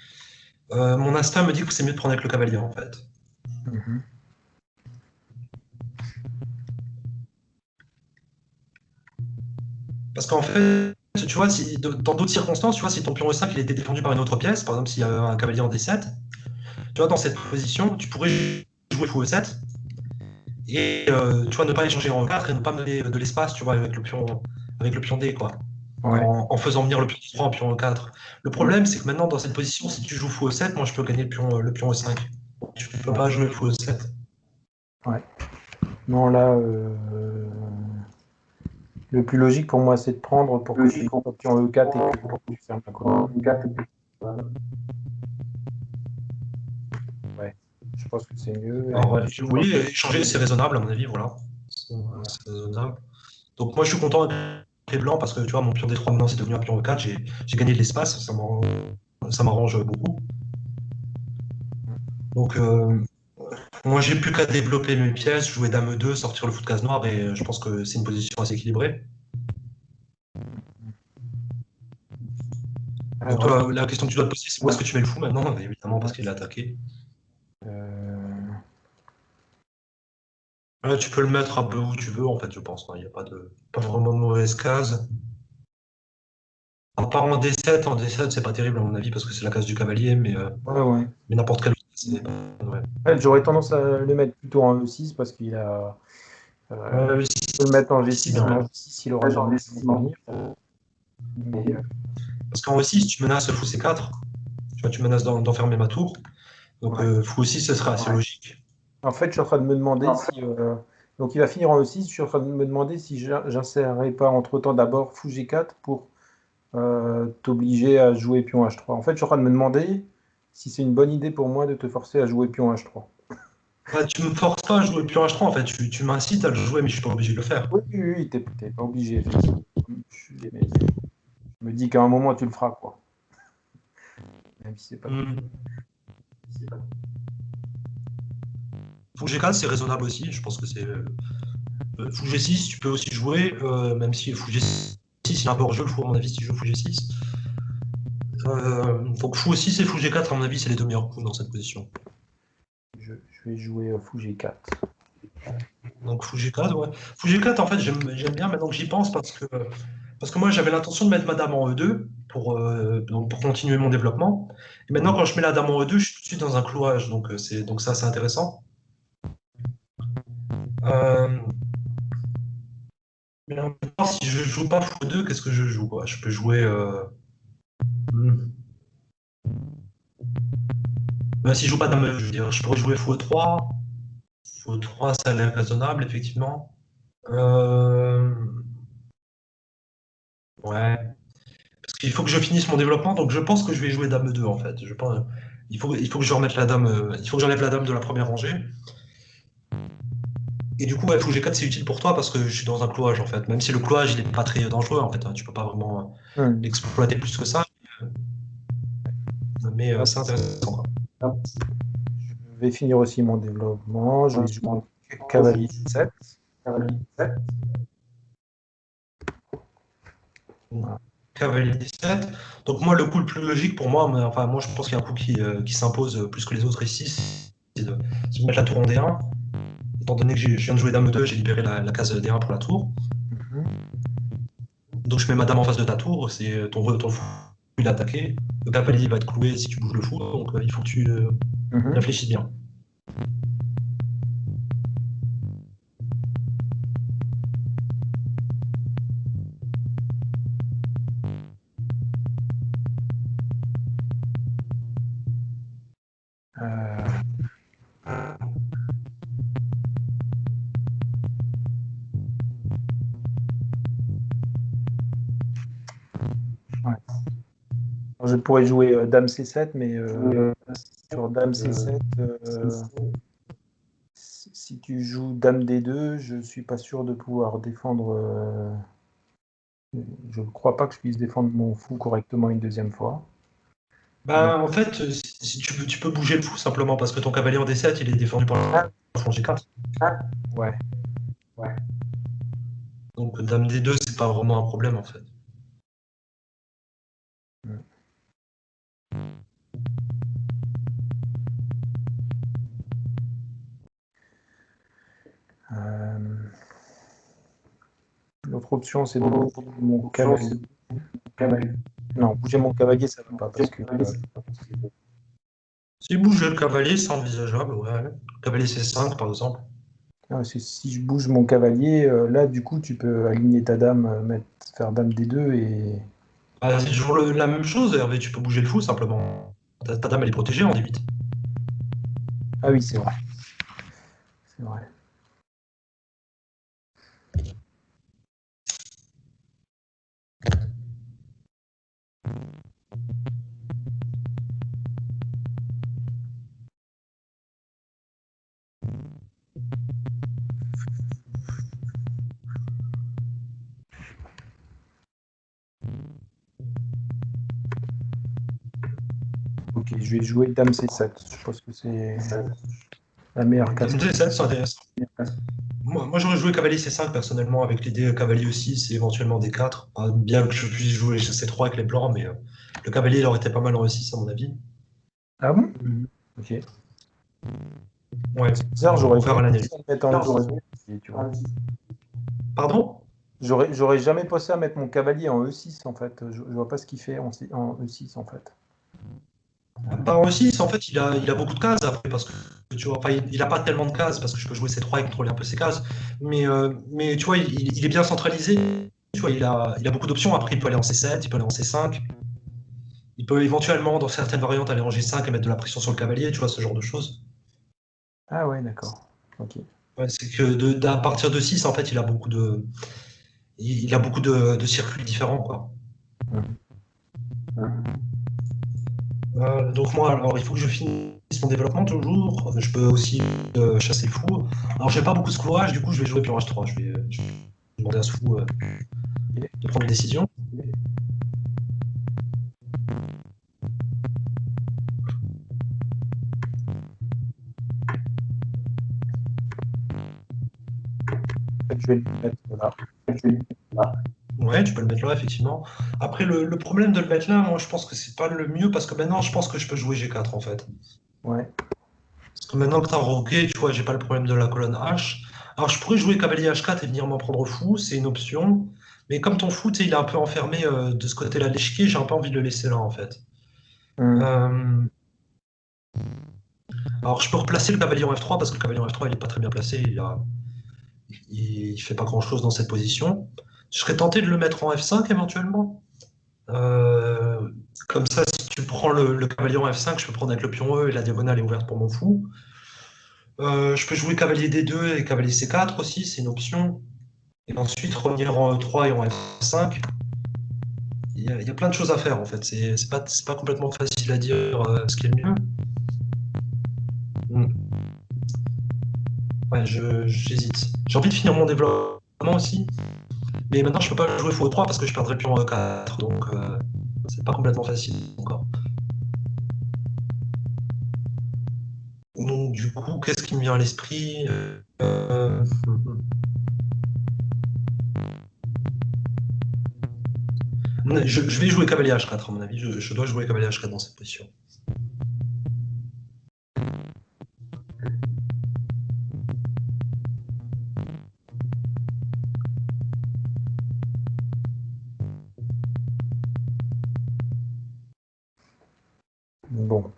mon instinct me dit que c'est mieux de prendre avec le cavalier, en fait. Mhm. Parce qu'en fait, tu vois, si, dans d'autres circonstances, tu vois, si ton pion E5 il était défendu par une autre pièce, par exemple s'il y a un cavalier en D7, tu vois, dans cette position, tu pourrais jouer fou E7 et tu vois, ne pas échanger en 4 et ne pas mener de l'espace, tu vois, avec le pion D, quoi. Ouais. En faisant venir le pion 3 en pion 4. Le problème, c'est que maintenant, dans cette position, si tu joues fou E7, moi, je peux gagner le pion E5. Tu ne peux Ouais. pas jouer fou E7. Ouais. Non, là, le plus logique pour moi, c'est de prendre pour que tu sois pion E4 et que tu fermes la colonne. Ouais. Je pense que c'est mieux. Alors, oui, échanger, c'est raisonnable, à mon avis, voilà. C'est raisonnable. Donc, moi, je suis content avec les blancs parce que, tu vois, mon pion D3, maintenant, c'est devenu un pion E4. J'ai gagné de l'espace, ça m'arrange beaucoup. Donc, moi, j'ai plus qu'à développer mes pièces, jouer dame E2, sortir le fou de case noire, et je pense que c'est une position assez équilibrée. Donc, Alors, toi, la question que tu dois te poser, c'est où est-ce que tu mets le fou maintenant? Évidemment, parce qu'il est attaqué. euh, Là, tu peux le mettre un peu où tu veux, en fait, je pense. Il n'y a pas vraiment de mauvaise case. À part en D7, c'est pas terrible, à mon avis, parce que c'est la case du cavalier, ouais, ouais. mais n'importe quelle. C'est pas. Ouais. Ouais, j'aurais tendance à le mettre plutôt en E6 parce qu'il a. Ouais, Je peux le mettre en si, G6, bien. mais en G6, il aura jamais de revenir. Mais, Parce qu'en E6, tu menaces fou C4. Tu vois, tu menaces d'enfermer ma tour. Donc, ouais. fou E6, ce sera assez logique. En fait, je suis en train de me demander si. Donc, il va finir en E6. Je suis en train de me demander si j'insérerai pas entre-temps d'abord fou G4 pour t'obliger à jouer pion H3. En fait, je suis en train de me demander si c'est une bonne idée pour moi de te forcer à jouer pion H3. Bah, tu me forces pas à jouer pion H3, en fait, tu m'incites à le jouer, mais je suis pas obligé de le faire. Oui, oui, oui, t'es pas obligé, effectivement. Mais je me dis qu'à un moment, tu le feras, quoi. Même si c'est pas tout. Hmm. Fou G4, c'est raisonnable aussi, je pense que c'est... Fou G6, tu peux aussi jouer, même si Fou G6, il est un peu hors jeu, le fou, à mon avis, si tu joues Fou G6. Donc Fou aussi, c'est Fou G4, à mon avis, c'est les deux meilleurs coups dans cette position. Je vais jouer Fou G4. Donc Fou G4, ouais. Fou G4, en fait, j'aime bien maintenant que j'y pense parce que moi, j'avais l'intention de mettre ma dame en E2 donc pour continuer mon développement. Et maintenant, quand je mets la dame en E2, je suis tout de suite dans un clouage, donc ça, c'est intéressant. Euh, mais en même temps, si je joue pas Fou E2, qu'est-ce que je joue, quoi? Je peux jouer... hmm. Si je joue pas dame E2, je veux dire, je pourrais jouer Fou E3. Fou E3, ça a l'air raisonnable, effectivement. Euh, Ouais. Parce qu'il faut que je finisse mon développement, donc je pense que je vais jouer dame 2 en fait. Il faut que je remette la dame, il faut que j'enlève la dame de la première rangée. Et du coup, ouais, fou G4 c'est utile pour toi parce que je suis dans un clouage en fait. Même si le clouage il est pas très dangereux en fait, hein, tu peux pas vraiment l'exploiter plus que ça. Mais c'est intéressant, quoi. Je vais finir aussi mon développement. Je vais jouer cavalier 7. Voilà. Cavalier 17. Donc moi, le coup le plus logique pour moi, enfin moi je pense qu'il y a un coup qui s'impose plus que les autres ici, c'est de mettre la tour en D1. Étant donné que je viens de jouer dame 2, j'ai libéré la case D1 pour la tour. Mhm. Donc je mets ma dame en face de ta tour, c'est ton fou il est attaqué. Le cavalier va être cloué si tu bouges le fou, donc il faut que tu Mhm. réfléchisses bien. Euh, ouais. Je pourrais jouer dame C7, mais sur dame C7, si tu joues dame D2, je suis pas sûr de pouvoir défendre. Je ne crois pas que je puisse défendre mon fou correctement une deuxième fois. Donc, Ben, en fait, si tu peux bouger le fou simplement parce que ton cavalier en D7 il est défendu par ah, le flanc G4. ouais. Donc dame D2 c'est pas vraiment un problème en fait. Euh, L'autre option, c'est de bouger mon cavalier. Non, bouger mon cavalier, ça ne va pas parce que Si bouger le cavalier, c'est envisageable, ouais. Cavalier C5 par exemple. si je bouge mon cavalier, là, du coup, tu peux aligner ta dame, faire dame D2 et. Ah, c'est toujours la même chose, Hervé, tu peux bouger le fou simplement. Ta dame elle est protégée en D8. Ah oui, c'est vrai. C'est vrai. Ok, je vais jouer dame C7. Je pense que c'est la meilleure case. Dame D7, c'est intéressant. Moi j'aurais joué cavalier C5 personnellement avec l'idée cavalier E6 et éventuellement D4. Bien que je puisse jouer C3 avec les blancs, mais le cavalier il aurait été pas mal en E6 à mon avis. Ah bon? Ok. Ouais, C'est bizarre, j'aurais on verra jamais l'année. pensé à le mettre en E6, tu vois. Pardon? J'aurais jamais pensé à mettre mon cavalier en E6 en fait. Je vois pas ce qu'il fait en E6 en fait. Bah, en E6, en fait, il a beaucoup de cases après, parce que tu vois, enfin, il a pas tellement de cases, parce que je peux jouer C3 et contrôler un peu ses cases. Mais tu vois, il est bien centralisé. Tu vois, il a beaucoup d'options. Après, il peut aller en C7, il peut aller en C5. Il peut éventuellement, dans certaines variantes, aller en G5 et mettre de la pression sur le cavalier, tu vois, ce genre de choses. Ah ouais, d'accord. Ok. Ouais, c'est que à partir de 6, en fait, il a beaucoup de circuits différents, quoi. Mhm. Donc moi, alors il faut que je finisse mon développement toujours. Je peux aussi chasser le fou. Alors j'ai pas beaucoup de courage, du coup je vais jouer pion H3. Je vais demander à ce fou de prendre une décision. Je vais le mettre là. Ouais, tu peux le mettre là, effectivement. Après, le problème de le mettre là, moi je pense que c'est pas le mieux parce que maintenant je pense que je peux jouer G4 en fait. Ouais. Parce que maintenant que tu as roqué, tu vois, j'ai pas le problème de la colonne H. Alors je pourrais jouer cavalier H4 et venir m'en prendre fou, c'est une option. Mais comme ton fou, tu sais, il est un peu enfermé de ce côté-là de l'échiquier, j'ai un peu envie de le laisser là en fait. Euh, Alors je peux replacer le cavalier en F3 parce que le cavalier en F3 il est pas très bien placé, il fait pas grand-chose dans cette position. Je serais tenté de le mettre en F5 éventuellement. Euh, Comme ça, si tu prends le cavalier en F5, je peux prendre avec le pion E et la diagonale est ouverte pour mon fou. Je peux jouer cavalier D2 et cavalier C4 aussi, c'est une option. Et ensuite revenir en E3 et en F5. Il y a plein de choses à faire en fait. C'est pas complètement facile à dire ce qui est le mieux. Hmm. Ouais, j'hésite. J'ai envie de finir mon développement aussi. Mais maintenant, je peux pas jouer fou E3 parce que je perdrais le pion E4. Donc, c'est pas complètement facile encore. Donc, du coup, qu'est-ce qui me vient à l'esprit je vais jouer cavalier H4, à mon avis. Je dois jouer cavalier H4 dans cette position. Bon.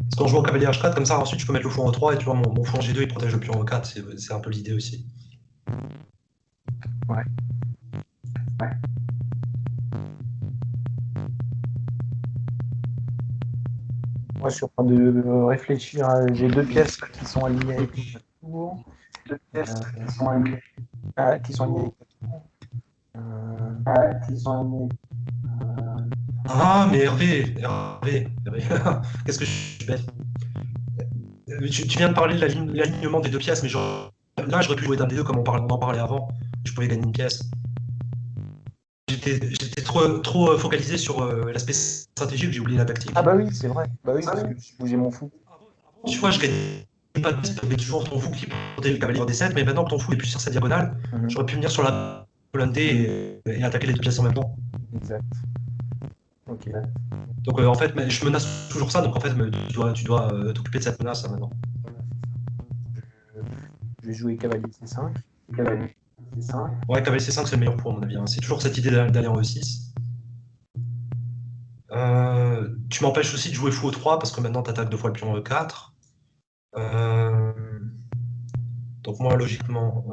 Parce qu'en jouant cavalier H4, comme ça, ensuite, je peux mettre le fou en E3 et tu vois, mon fou en G2, il protège le pion en E4. C'est un peu l'idée aussi. Ouais. Moi, je suis en train de réfléchir. J'ai deux pièces là, qui sont alignées avec la tour. Deux pièces qui sont alignées. Qui sont alignées avec la tour. Qui sont alignées. Ah, mais Hervé. Qu'est-ce que je suis bête. Tu viens de parler de l'alignement des deux pièces, mais genre, là, j'aurais pu jouer dame des deux comme on en parlait avant. Je pouvais gagner une pièce. J'étais trop focalisé sur l'aspect stratégique, j'ai oublié la tactique. Ah bah oui, c'est vrai. Bah oui, parce que je bougeais mon fou. Tu vois, je gagnais pas de pièce, tu avais toujours ton fou qui protège le cavalier D7, mais maintenant que ton fou est plus sur sa diagonale, j'aurais pu venir sur la colonne D et attaquer les deux pièces en même temps. Exact. Ok. Donc en fait, je menace toujours ça, donc en fait, tu dois t'occuper de cette menace là, maintenant. Je vais jouer cavalier C5. Cavalier C5. Ouais, cavalier C5, c'est le meilleur pour à mon avis. Hein. C'est toujours cette idée d'aller en E6. Tu m'empêches aussi de jouer fou E3 parce que maintenant tu attaques deux fois le pion E4. Donc moi, logiquement,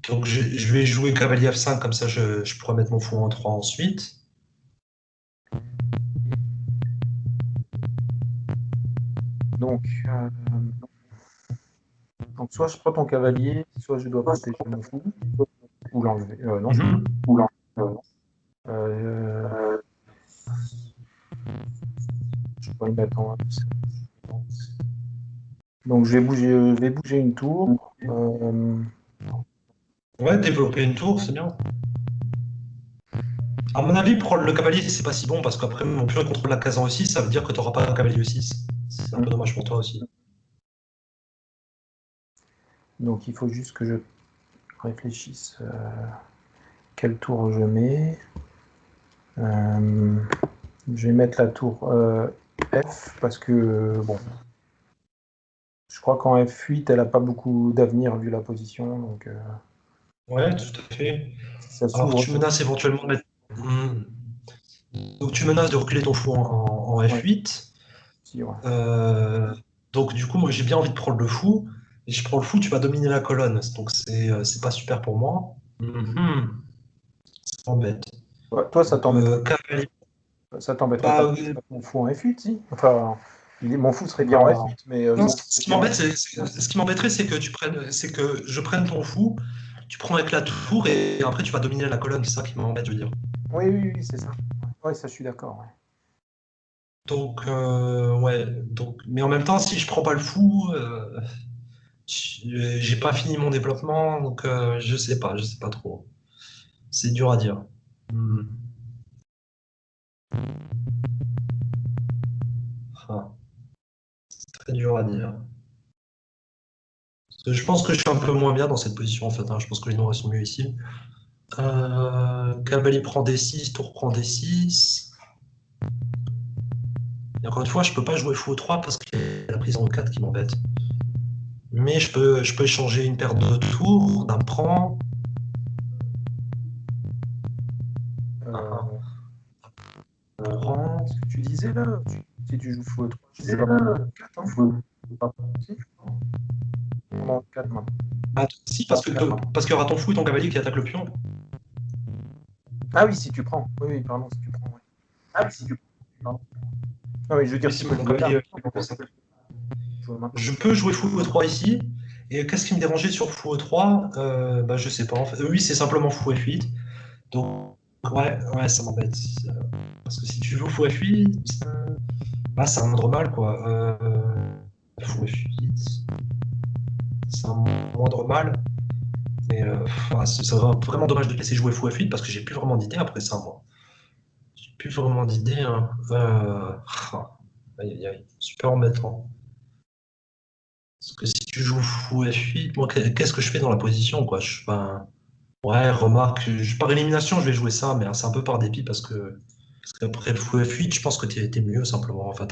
donc je vais jouer cavalier F5, comme ça je pourrais mettre mon fou en 3 ensuite. Donc, soit je prends ton cavalier, soit je dois protéger mon fou. Ou l'enlever. Non, ou l'enlever. Je peux le mettre en. Donc je vais bouger une tour. Ouais, développer une tour, c'est bien. À mon avis, prendre le cavalier, c'est pas si bon parce qu'après, mon pion contrôle la case en E6, ça veut dire que tu n'auras pas un cavalier E6. C'est un peu dommage pour toi aussi. Donc il faut juste que je réfléchisse quelle tour je mets. Je vais mettre la tour F parce que bon, je crois qu'en F8 elle n'a pas beaucoup d'avenir vu la position. Donc Ouais, tout à fait. si ça Alors, s'ouvre. tu menaces éventuellement de mettre. Donc, tu menaces de reculer ton fou en F8. Si, ouais. Donc, du coup, moi, j'ai bien envie de prendre le fou. Et je prends le fou, tu vas dominer la colonne. Donc, c'est pas super pour moi. Ça m'embête. Ouais, toi, ça Donc, t'embêterait. cavalier. Ça t'embêterait pas Bah, de mettre mon fou en F8, si. Enfin, Mon fou serait bien en F8, mais Non, mon ce fou ce serait qui bien en m'embête, F8. ce qui m'embêterait, c'est que je prenne ton fou, tu prends avec la tour et après tu vas dominer la colonne. C'est ça qui m'embête, je veux dire. Oui, oui, oui, c'est ça. Ouais, ça, je suis d'accord. Ouais. Donc, ouais. Donc, mais en même temps, si je prends pas le fou, j'ai pas fini mon développement, donc je sais pas trop. C'est dur à dire. Hmm. Ah, très dur à dire. Parce que je pense que je suis un peu moins bien dans cette position en fait, hein. Je pense que les noirs sont mieux ici. Cavalier prend D6, tour prend D6. Et encore une fois, je peux pas jouer fou au 3 parce qu'il y a la prise en E4 qui m'embête. Mais je peux échanger une paire de tours, dame prend. Euh, Prend. Ce que tu disais là, si tu joues fou 3 je sais pas prendre 4, hein. Si, prendre 4 maintenant. Ah, si, parce qu'il y aura ton fou et ton cavalier qui attaquent le pion. Ah oui, si tu prends. Oui, oui, pardon, si tu prends. Ouais. Ah oui, si tu prends. Non, mais je veux Oui, dire, tu si peux mon jouer là. cavalier. Jouer maintenant. Je peux jouer fou E3 ici. Et qu'est-ce qui me dérangeait sur fou E3? Bah, je sais pas en fait. Oui, c'est simplement fou F8. Donc, ouais, ça m'embête. Parce que si tu joues fou F8, bah, ça moindre mal quoi. Fou F8, c'est un moindre mal. Mais ce serait vraiment dommage de laisser jouer fou F8 parce que j'ai plus vraiment d'idées après ça, moi. J'ai plus vraiment d'idées, hein. Ah, aïe, aïe, aïe. Super embêtant. Parce que si tu joues fou F8, moi, qu'est-ce que je fais dans la position, quoi? Ben, ouais, remarque, par élimination, je vais jouer ça, mais c'est un peu par dépit parce qu'après le fou F8, je pense que t'es mieux simplement. Enfin,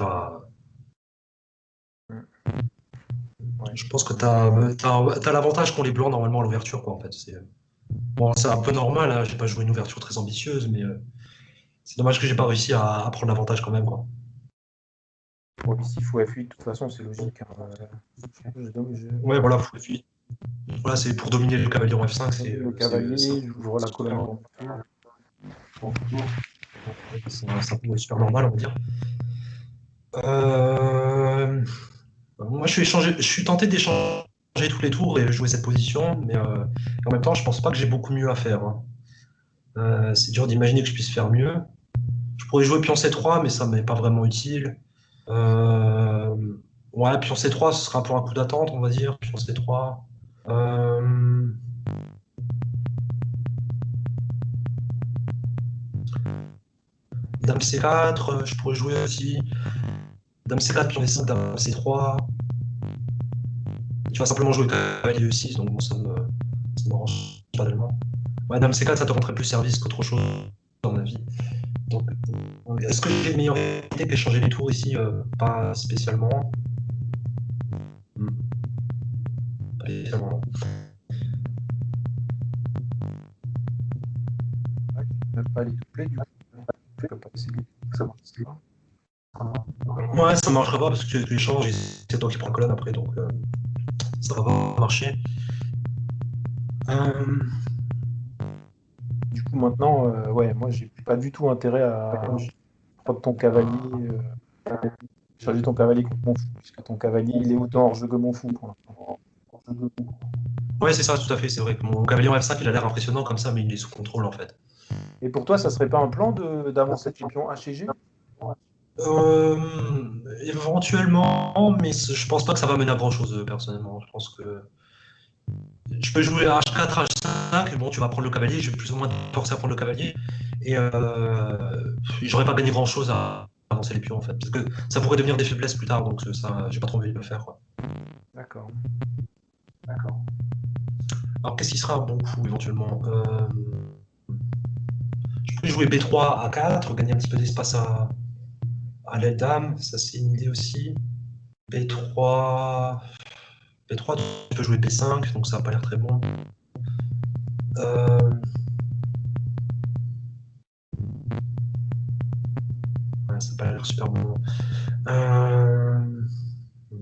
Ouais. je pense que t'as l'avantage qu'ont les blancs normalement à l'ouverture, quoi, en fait. Bon, c'est un peu normal, hein, j'ai pas joué une ouverture très ambitieuse, mais c'est dommage que j'ai pas réussi à prendre l'avantage quand même, quoi. Bon, ici, fou F8, de toute façon, c'est logique, hein. Ouais, voilà, fou F8. Voilà, c'est pour dominer le cavalier en F5, Le cavalier, j'ouvre la colonne pour mon tour. c'est super normal, on va dire. Euh, Moi, je suis tenté d'échanger tous les tours et jouer cette position, mais en même temps, je pense pas que j'ai beaucoup mieux à faire, hein. C'est dur d'imaginer que je puisse faire mieux. Je pourrais jouer pion C3, mais ça m'est pas vraiment utile. Euh, ouais, pion C3, ce sera un peu un coup d'attente, on va dire. Pion C3. Euh, Dame C4, je pourrais jouer aussi. Dame C4, pion D5, Dame C3. Tu vas simplement jouer cavalier E6, donc bon, ça m'arrange pas tellement. Ouais, Dame C4, ça te rentrait plus service qu'autre chose, dans ma vie. Donc, est-ce que j'ai une meilleure idée qu'échanger les tours ici? Pas spécialement. Hmm, pas spécialement. Ouais, tu peux pas aller tout play, du coup. Tu peux pas essayer. Ça marche pas. Ouais, ça marchera pas parce que tu échanges et c'est toi qui prends la colonne après, donc ça va pas marcher. Euh, Du coup, maintenant, ouais, moi, j'ai pas du tout intérêt à prendre ton cavalier, charger ton cavalier contre mon fou, puisque ton cavalier, il est autant hors jeu que mon fou pour l'instant. Ouais, c'est ça, tout à fait. C'est vrai que mon cavalier en F5, il a l'air impressionnant comme ça, mais il est sous contrôle en fait. Et pour toi, ça serait pas un plan d'avancer tes pions H et G? Euh, Éventuellement, mais je pense pas que ça va mener à grand chose personnellement. Je pense que je peux jouer H4, H5, et bon, tu vas prendre le cavalier, je vais plus ou moins te forcer à prendre le cavalier, et j'aurais pas gagné grand chose à avancer les pions en fait, parce que ça pourrait devenir des faiblesses plus tard, donc ça, j'ai pas trop envie de le faire, quoi. D'accord. Alors qu'est-ce qui sera un bon coup éventuellement? Je peux jouer B3 A4, gagner un petit peu d'espace à l'aile dame, ça c'est une idée aussi. B3, B3, tu peux jouer B5, donc ça n'a pas l'air très bon. Euh, ouais, ça n'a pas l'air super bon. Tu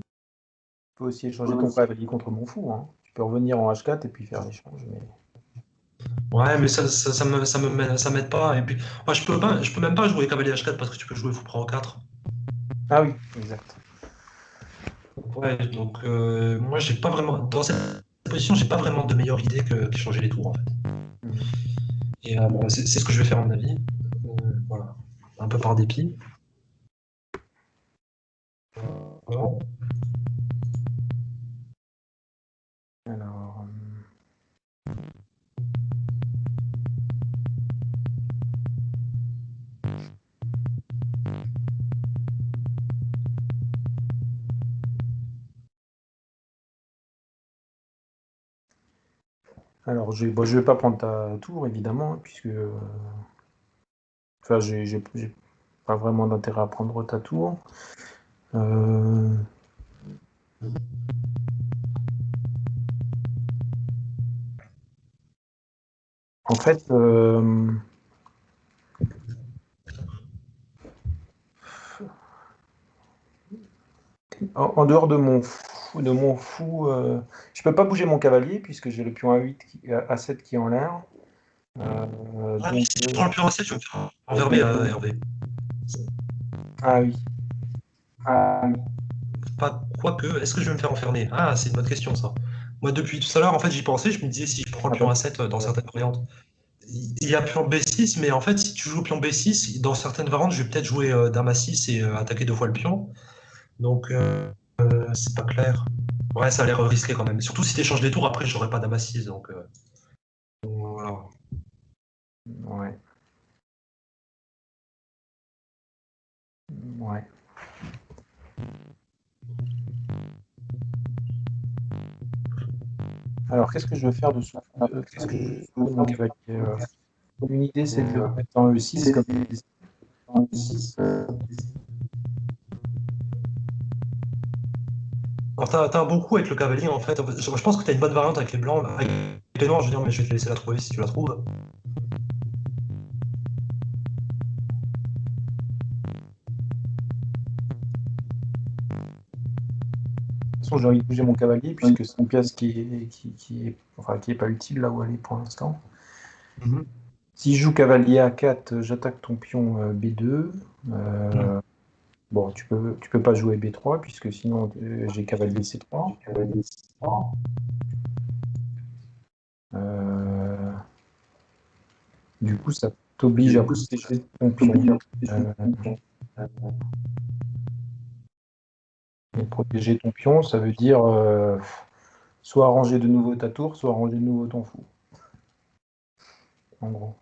peux aussi échanger ton cavalier contre mon fou, hein. Tu peux revenir en H4 et puis faire l'échange. Mais... Ouais, mais ça m'aide pas. Et puis, ouais, je peux même pas jouer cavalier H4 parce que tu peux jouer fou prend 4. Ah oui, exact. Ouais, donc moi, j'ai pas vraiment. Dans cette position, j'ai pas vraiment de meilleure idée que changer les tours, en fait. Mhm. Et bon, c'est ce que je vais faire, à mon avis. Voilà. Un peu par dépit. Voilà. Alors, bon, je vais pas prendre ta tour, évidemment, puisque enfin, j'ai pas vraiment d'intérêt à prendre ta tour. Euh, En fait, en dehors de mon fou, je peux pas bouger mon cavalier puisque j'ai le pion A8 A7 qui est en l'air. Ah oui, Donc, si tu prends le plus recette, je vais me faire enverber, Hervé. ah oui. Ah, Pas quoique, est-ce que je vais me faire enfermer? Ah, c'est une bonne question, ça. Moi, depuis tout à l'heure, en fait, j'y pensais, je me disais si je prends le ah, pion bah, A7 dans certaines variantes. Il y a pion B6, mais en fait, si tu joues pion B6, dans certaines variantes, je vais peut-être jouer dame A6 et attaquer 2 fois le pion. Donc, c'est pas clair. Ouais, ça a l'air risqué quand même. Surtout si tu échanges les tours, après, j'aurai pas dame A6. Donc, voilà. ouais. Ouais. Alors, qu'est-ce que je veux faire de qu'est-ce que je veux faire de mon cavalier? Une idée, c'est de le mettre en E6 comme Alors, t'as un bon coup avec le cavalier, en fait. Je pense que t'as une bonne variante avec les blancs. Avec les noirs, je veux dire, mais je vais te laisser la trouver si tu la trouves. de toute façon, j'ai envie de bouger mon cavalier puisque c'est une pièce enfin, qui est pas utile là où elle est pour l'instant. Mhm. Si je joue cavalier A4, j'attaque ton pion B2. Mhm. Bon, tu peux pas jouer B3 puisque sinon j'ai cavalier C3. Euh, du coup, ça t'oblige à protéger ton pion. Euh, et protéger ton pion, ça veut dire soit arranger de nouveau ta tour, soit arranger de nouveau ton fou. En gros.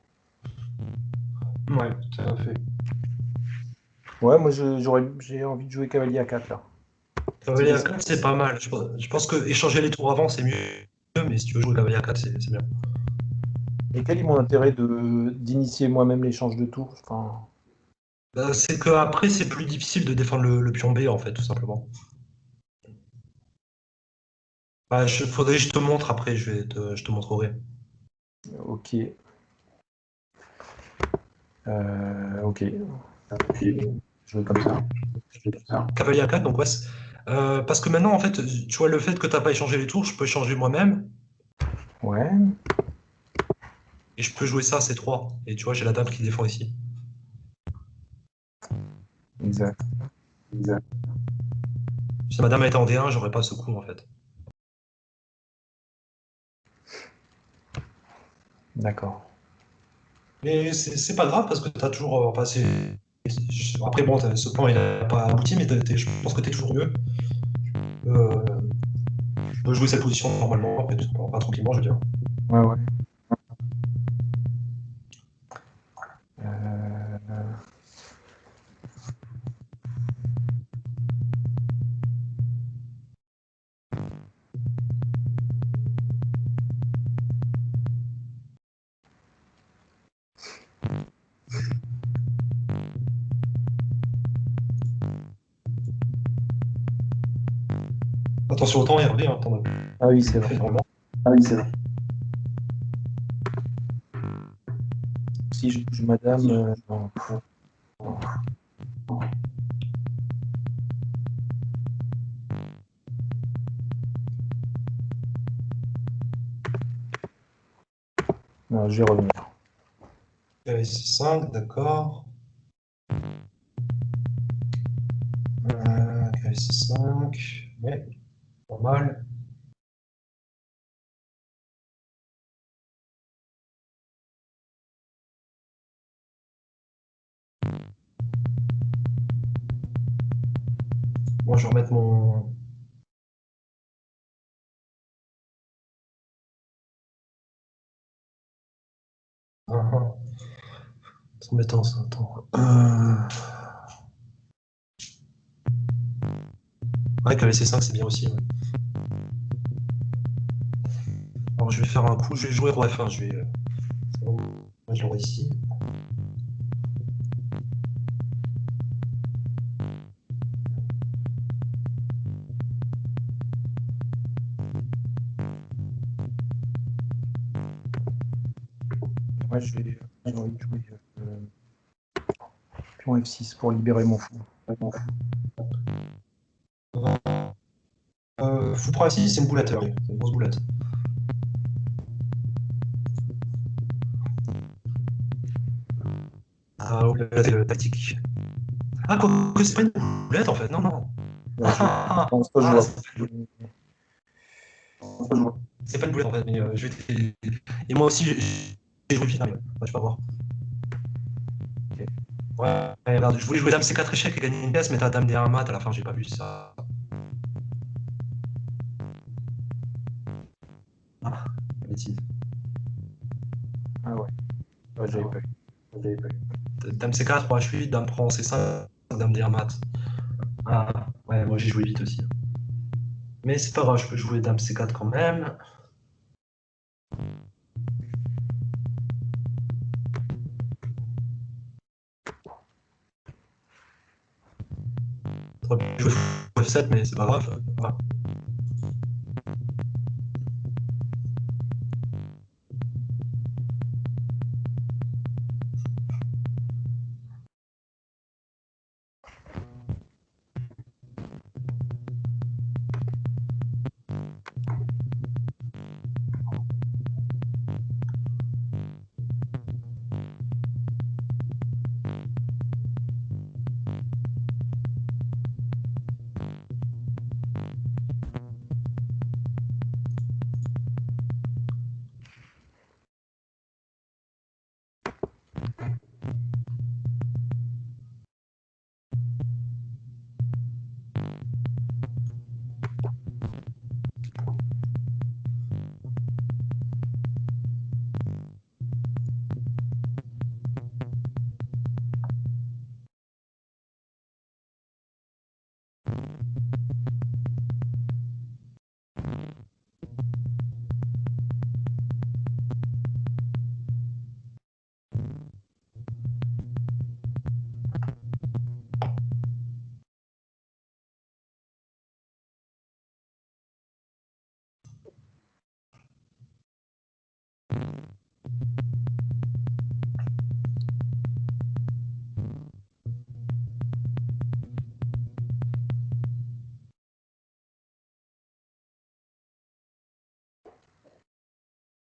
Ouais, tout à fait. Ouais, moi j'ai envie de jouer cavalier A4 là. Cavalier A4, c'est pas mal. Je pense que échanger les tours avant, c'est mieux, mais si tu veux jouer cavalier A4, c'est bien. Et quel est mon intérêt d'initier moi-même l'échange de tours? Enfin, C'est qu'après, c'est plus difficile de défendre le pion B, en fait, tout simplement. Faudrait que je te montre après, je te montrerai. ok. Ok. Jouer comme ça. Cavalier A4, donc ouais. Parce que maintenant, en fait, tu vois, le fait que tu n'as pas échangé les tours, je peux échanger moi-même Ouais, et je peux jouer ça à C3. Et tu vois, j'ai la dame qui défend ici. exact. Si ma dame était en D1, j'aurais pas ce coup, en fait. D'accord. Mais c'est pas grave parce que tu as toujours. Enfin, après, bon, ce point, il n'a pas abouti, mais je pense que tu es toujours mieux. Euh, tu peux jouer cette position normalement, après, pas tranquillement, je veux dire. Ouais, ouais. Euh, Attention au temps, Hervé, hein, t'en as Ah oui, c'est vrai. énormément. Si je bouge madame, non. Non, je vais revenir. C5, d'accord. C5. Ouais, normal. Moi, je vais remettre mon. Ah, ah. C'est embêtant ça. Attends. Ouais, que C5 c'est bien aussi. Ouais. Alors je vais faire un coup, je vais jouer roi F1. Je vais. Moi, je l'aurai ici. Moi, j'ai envie de jouer pion F6 pour libérer mon fou. Fou prend F6, c'est une boulette, oui. C'est une grosse boulette. Ah, la tactique. Ah, quoi que c'est pas une boulette en fait, non, non. Ouais, je pense pas jouer. C'est pas une boulette en fait, mais je vais. Et moi aussi, j'ai joué final. Ouais, je peux voir. Ouais, regarde, je voulais jouer dame C4 échec et gagner une pièce, mais t'as dame D1 mat, à la fin, j'ai pas vu ça. Ah, bêtise. Ah ouais, ouais j'avais pas eu. Dame C4, roi H8, dame prend C5, dame D1 mat. Ah, ouais, moi j'ai joué vite aussi. Mais c'est pas grave, je peux jouer dame C4 quand même. J'aurais pu jouer F7, mais c'est pas grave. Voilà.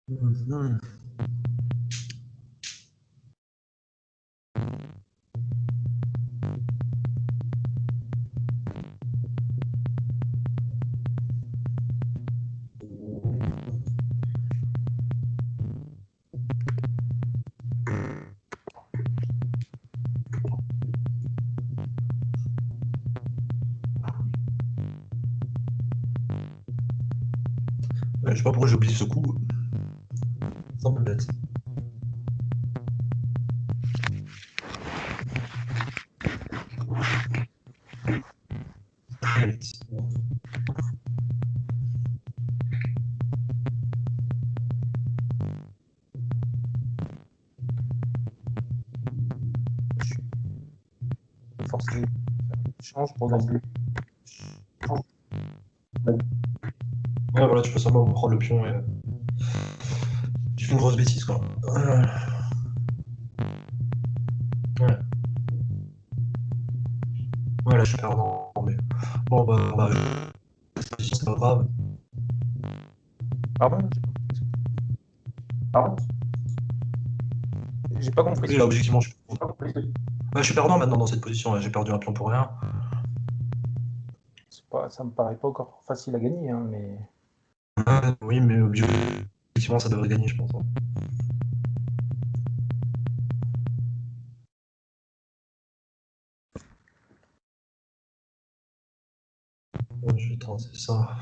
Mhm. Ouais, je sais pas pourquoi j'ai oublié ce coup. C'est un peu bête. Très bête. Forcé. Change pour gagner. Ouais, voilà, tu peux seulement prendre le pion et. Tu fais une grosse bêtise, quoi. Ouais. Ouais, là, je suis perdant, mais. Bon, bah, c'est pas grave. Pardon? Pardon? J'ai pas compris. Oui, là, objectivement, je suis perdant maintenant dans cette position. J'ai perdu un pion pour rien. ça me paraît pas encore facile à gagner, hein, mais Oui, mais objectivement, ça devrait gagner, je pense, hein. Ouais, je vais tenter ça.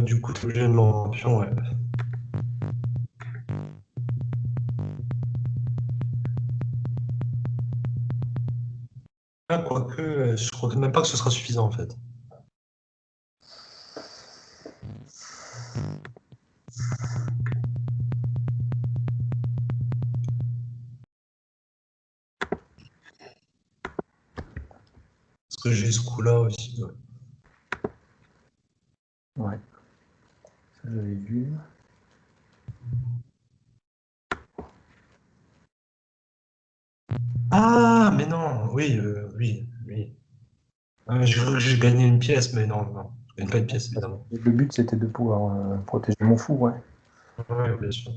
Du coup, t'es obligé de mon pion, ouais. Ah, quoique, je crois même pas que ce sera suffisant, en fait. Parce que j'ai ce coup-là aussi, ouais. ouais, ça j'avais vu. Ah, mais non, oui, oui. J'ai gagné une pièce, mais non, non. Je gagne pas une pièce, évidemment. Le but c'était de pouvoir protéger mon fou, ouais. Ouais, bien sûr.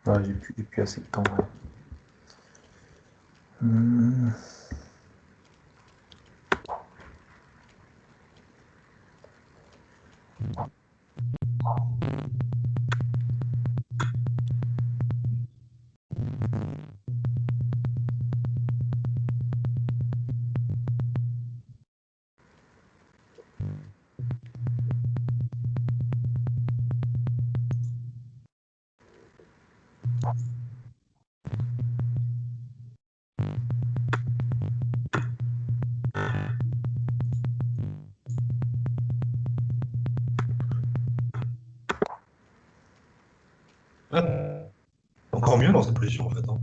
Ouais, j'ai plus assez de temps. Ouais. Hum. Ah, encore mieux dans cette position en fait. Hein.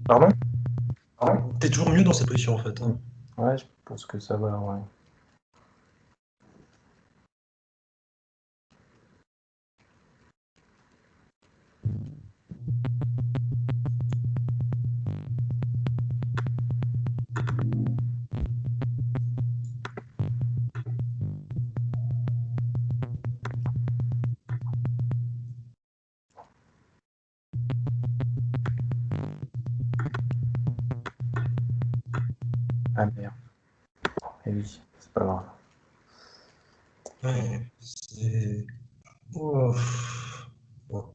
Pardon? T'es toujours mieux dans cette position en fait. Hein. Ouais, je pense que ça va, ouais. Ah merde. Eh oui, c'est pas grave. Ouais, c'est. Oh. Bon.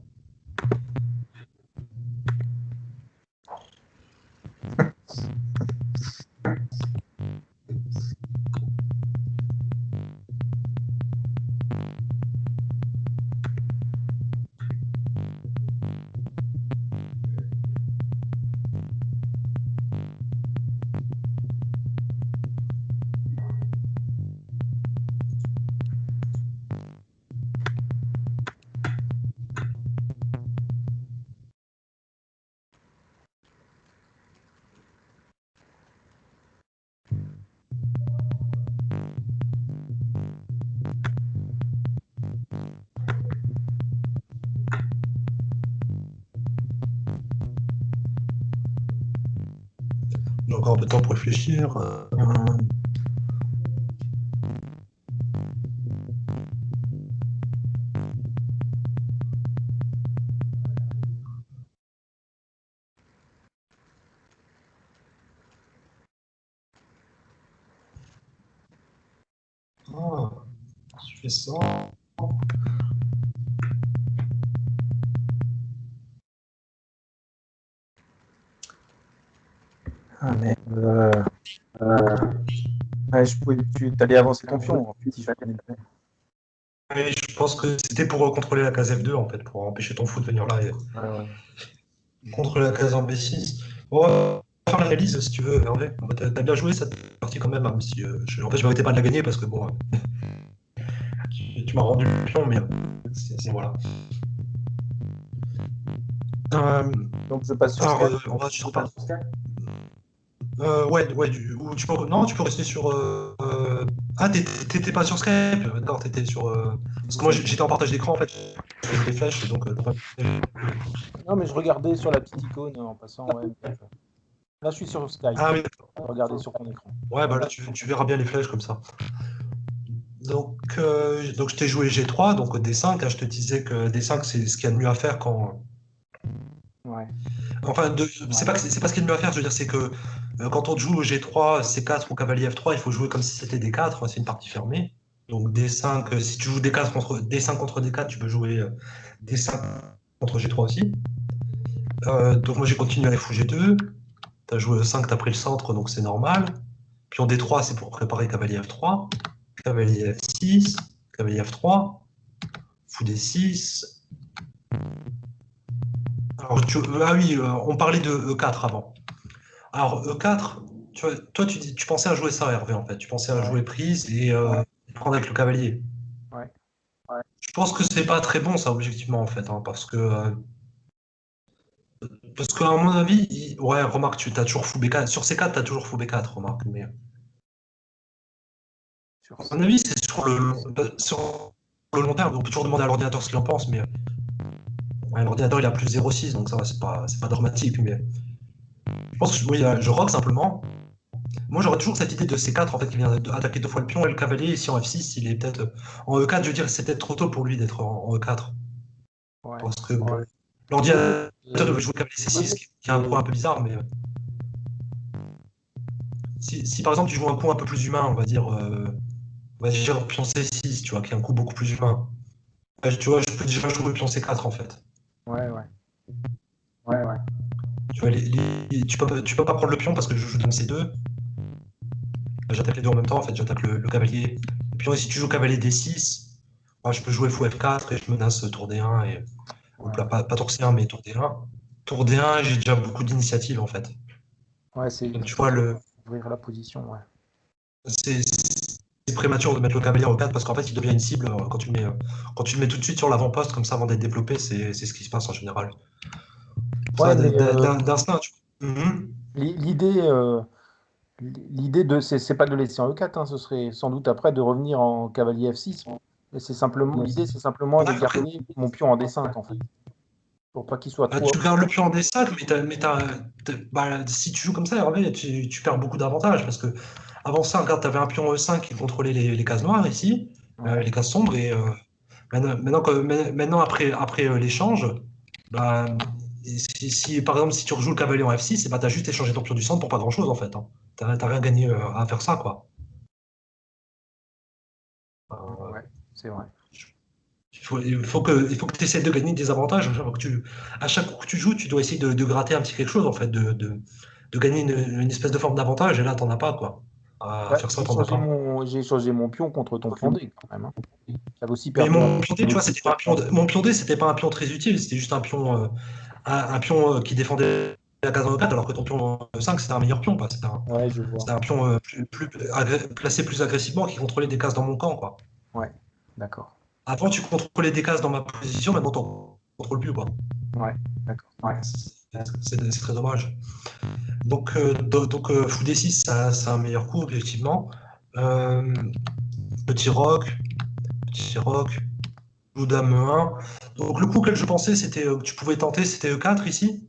J'ai encore un peu de temps pour réfléchir. Ah, je fais ça. Ah merde. Ouais, tu allais avancer ton pion, en fait, si je connais bien. Et je pense que c'était pour contrôler la case F2 en fait, pour empêcher ton fou de venir là et Ouais, ouais. contrôler la case en B6. Bon, on va faire l'analyse si tu veux, Hervé. T'as bien joué cette partie quand même, hein, même si en fait je méritais pas de la gagner parce que bon, tu m'as rendu le pion, mais voilà. Donc je passe sur Alors, Skype. on va sur pas. Ouais, ouais, non, tu peux rester sur. Ah, t'étais pas sur Skype, d'accord, t'étais sur. Parce que moi j'étais en partage d'écran en fait, avec les flèches, donc t'as pas. Non, mais je regardais sur la petite icône en passant, ouais. Là, je suis sur Skype. Ah oui, Regardez sur ton écran. ouais, bah là tu verras bien les flèches comme ça. Donc je t'ai joué G3, donc D5, hein, je te disais que D5 c'est ce qu'il y a de mieux à faire quand. Ouais. Enfin, c'est pas ce qu'il y a de mieux à faire, je veux dire, c'est que quand on joue au G3, C4 ou cavalier F3, il faut jouer comme si c'était D4, hein, c'est une partie fermée. Donc D5, si tu joues D5 contre D4, tu peux jouer D5 contre G3 aussi. Donc moi j'ai continué avec fou G2. Tu as joué E5, tu as pris le centre, donc c'est normal. Pion D3, c'est pour préparer cavalier F3. Cavalier F6, cavalier F3, fou D6. Alors, ah oui, on parlait de E4 avant. Alors, E4, toi, tu pensais à jouer ça, Hervé, en fait. Tu pensais à jouer prise et prendre avec le cavalier. Ouais. Je pense que c'est pas très bon, ça, objectivement, en fait, hein, parce qu'à mon avis, ouais, remarque, tu as toujours fou B4. Sur C4, tu as toujours fou B4, remarque. Mais Sur à mon avis, c'est sur le long terme. On peut toujours demander à l'ordinateur ce qu'il en pense, mais ouais, l'ordinateur, il a plus 0,6, donc ça va, c'est pas dramatique. Mais je pense que oui, je rock simplement. Moi, j'aurais toujours cette idée de C4 en fait, qui vient attaquer deux fois le pion et le cavalier. Ici en F6, il est peut-être en E4. Je veux dire, c'est peut-être trop tôt pour lui d'être en E4 Ouais. parce que l'ordinateur devait jouer cavalier C6, qui est un point un peu bizarre. Mais si par exemple tu joues un coup un peu plus humain, on va dire pion C6, tu vois, qui est un coup beaucoup plus humain. Tu vois, je peux déjà jouer pion C4 en fait. Ouais, ouais. Tu vois, tu peux pas prendre le pion parce que je joue dans C2. J'attaque les deux en même temps, en fait, j'attaque le cavalier. Et puis si tu joues cavalier D6, moi, je peux jouer fou F4 et je menace tour D1 et Ouais. pas tour C1 mais tour D1. tour D1, j'ai déjà beaucoup d'initiatives en fait. Ouais, Donc tu vois, ouvrir la position, ouais. c'est prématuré de mettre le cavalier en E4 parce qu'en fait, il devient une cible quand tu le mets tout de suite sur l'avant-poste comme ça avant d'être développé, c'est ce qui se passe en général. Ouais, Ça, mais d'instinct, tu vois. l'idée, c'est pas de le laisser en E4, hein, ce serait sans doute après de revenir en cavalier F6. Et l'idée, c'est simplement de Ouais, après, garder mon pion en D5, en fait, pour pas qu'il soit trop. tu gardes le pion en D5, si tu joues comme ça, Hervé, tu perds beaucoup d'avantages parce que avant ça, regarde, tu avais un pion E5 qui contrôlait les cases noires ici, Ouais. les cases sombres, et maintenant après l'échange, bah, par exemple si tu rejoues le cavalier en F6, tu as juste échangé ton pion du centre pour pas grand-chose en fait. Hein. T'as rien gagné à faire ça, quoi. Euh, Ouais, c'est vrai. il faut que tu essaies de gagner des avantages. À chaque coup que tu joues, tu dois essayer de gratter un petit quelque chose, en fait, de gagner une espèce de forme d'avantage, et là, t'en as pas, quoi. À Bah, faire ça, t'en as pas. j'ai échangé mon pion contre ton pion D, quand même, hein. J'avais aussi Mais perdu un. mon pion D, tu vois, c'était pas un pion, mon pion D, c'était pas un pion très utile, c'était juste un pion qui défendait la case en 4, alors que ton pion 5, c'était un meilleur pion, quoi. Ouais, je vois. C'était un pion placé plus agressivement qui contrôlait des cases dans mon camp, quoi. Ouais, d'accord. Avant, tu contrôlais des cases dans ma position, maintenant, t'en contrôles plus, quoi. Ouais, d'accord. Ouais, c'est très dommage. Fou D6, ça, c'est un meilleur coup, effectivement. Euh, petit roc, petit roc, loup dame E1. Donc le coup auquel je pensais, c'était que tu pouvais tenter, c'était E4 ici.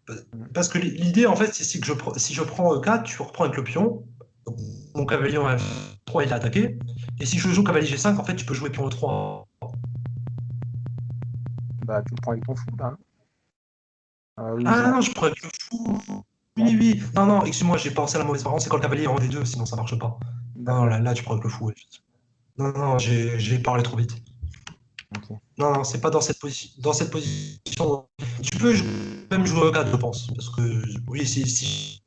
Mhm. Parce que l'idée, en fait, c'est si je prends E4, tu reprends avec le pion. Donc, mon cavalier en F3, il est attaqué. Et si je joue cavalier G5, en fait, tu peux jouer pion E3. Bah, tu le prends avec ton fou, là, non? Oui, Ah non, je prends avec le fou. Oui, oui. Non, non, excuse-moi, j'ai pensé à la mauvaise parole. C'est quand le cavalier est en D2, sinon ça marche pas. Non, d'accord. là tu prends avec le fou. Ouais. Non, non, j'ai parlé trop vite. Ok. Non, non, c'est pas dans cette position. Dans cette position, tu peux même jouer au 4, je pense. Parce que, oui, je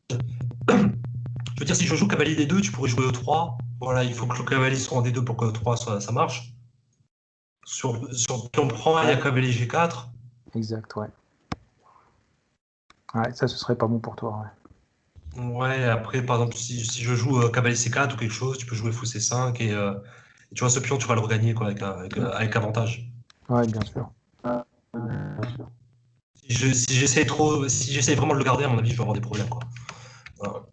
veux dire, si je joue cavalier D2, tu pourrais jouer E3. Voilà, il faut que le cavalier soit en D2 pour que E3 ça marche. Sur pion prend, il y a Ouais, cavalier G4. exact, ouais. Ouais, ça, ce serait pas bon pour toi, ouais. Ouais, après, par exemple, si je joue cavalier C4 ou quelque chose, tu peux jouer fou C5 et tu vois, ce pion, tu vas le regagner quoi, avec avantage. Ouais, bien sûr. Si j'essaie vraiment de le garder, à mon avis, je vais avoir des problèmes, quoi. Voilà.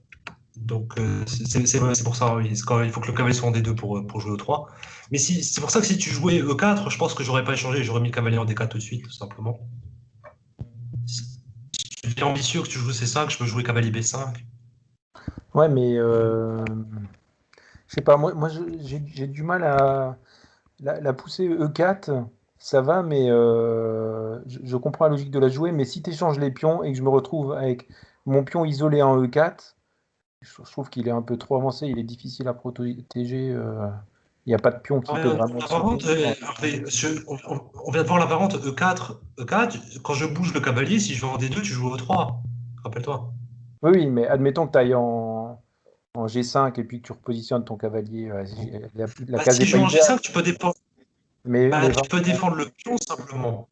Donc, c'est pour ça, oui. Il faut que le cavalier soit en D2 pour jouer E3. Mais c'est pour ça que si tu jouais E4, je pense que j'aurais pas échangé, j'aurais mis le cavalier en D4 tout de suite, tout simplement. Si tu es ambitieux que tu joues C5, je peux jouer cavalier B5. Ouais, mais je sais pas, moi j'ai du mal à la pousser E4, ça va, mais je comprends la logique de la jouer, mais si tu échanges les pions et que je me retrouve avec mon pion isolé en E4, je trouve qu'il est un peu trop avancé, il est difficile à protéger. Il n'y a pas de pion qui Ouais, peut vraiment la te variante, soutenir. Hervé, on vient de voir la variante E4. E4, quand je bouge le cavalier, si je vais en D2, tu joues E3. Rappelle-toi. Oui, oui, mais admettons que tu ailles en G5 et puis que tu repositionnes ton cavalier. La Bah, case si n'est je pas joue en idéale, G5, mais tu peux vraiment, défendre le pion simplement.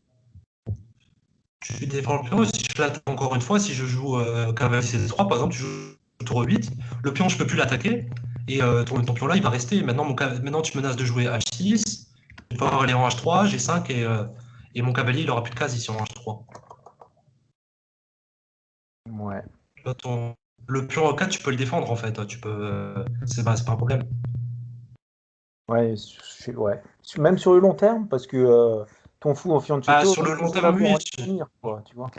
Tu défends le pion, et si je l'attaque encore une fois, si je joue cavalier C3, par exemple, tu joues tour 8, le pion, je peux plus l'attaquer, et ton pion là, il va rester. Maintenant, tu menaces de jouer H6, tu peux aller en H3, G5, et mon cavalier, il aura plus de cases ici en H3. ouais. Tu vois, le pion E4, tu peux le défendre en fait. C'est pas un problème. Ouais, ouais. Même sur le long terme, parce que ton fou en Ah, fianchetto, sur le il long faut terme, l'avoir oui. en tenir, quoi, tu vois.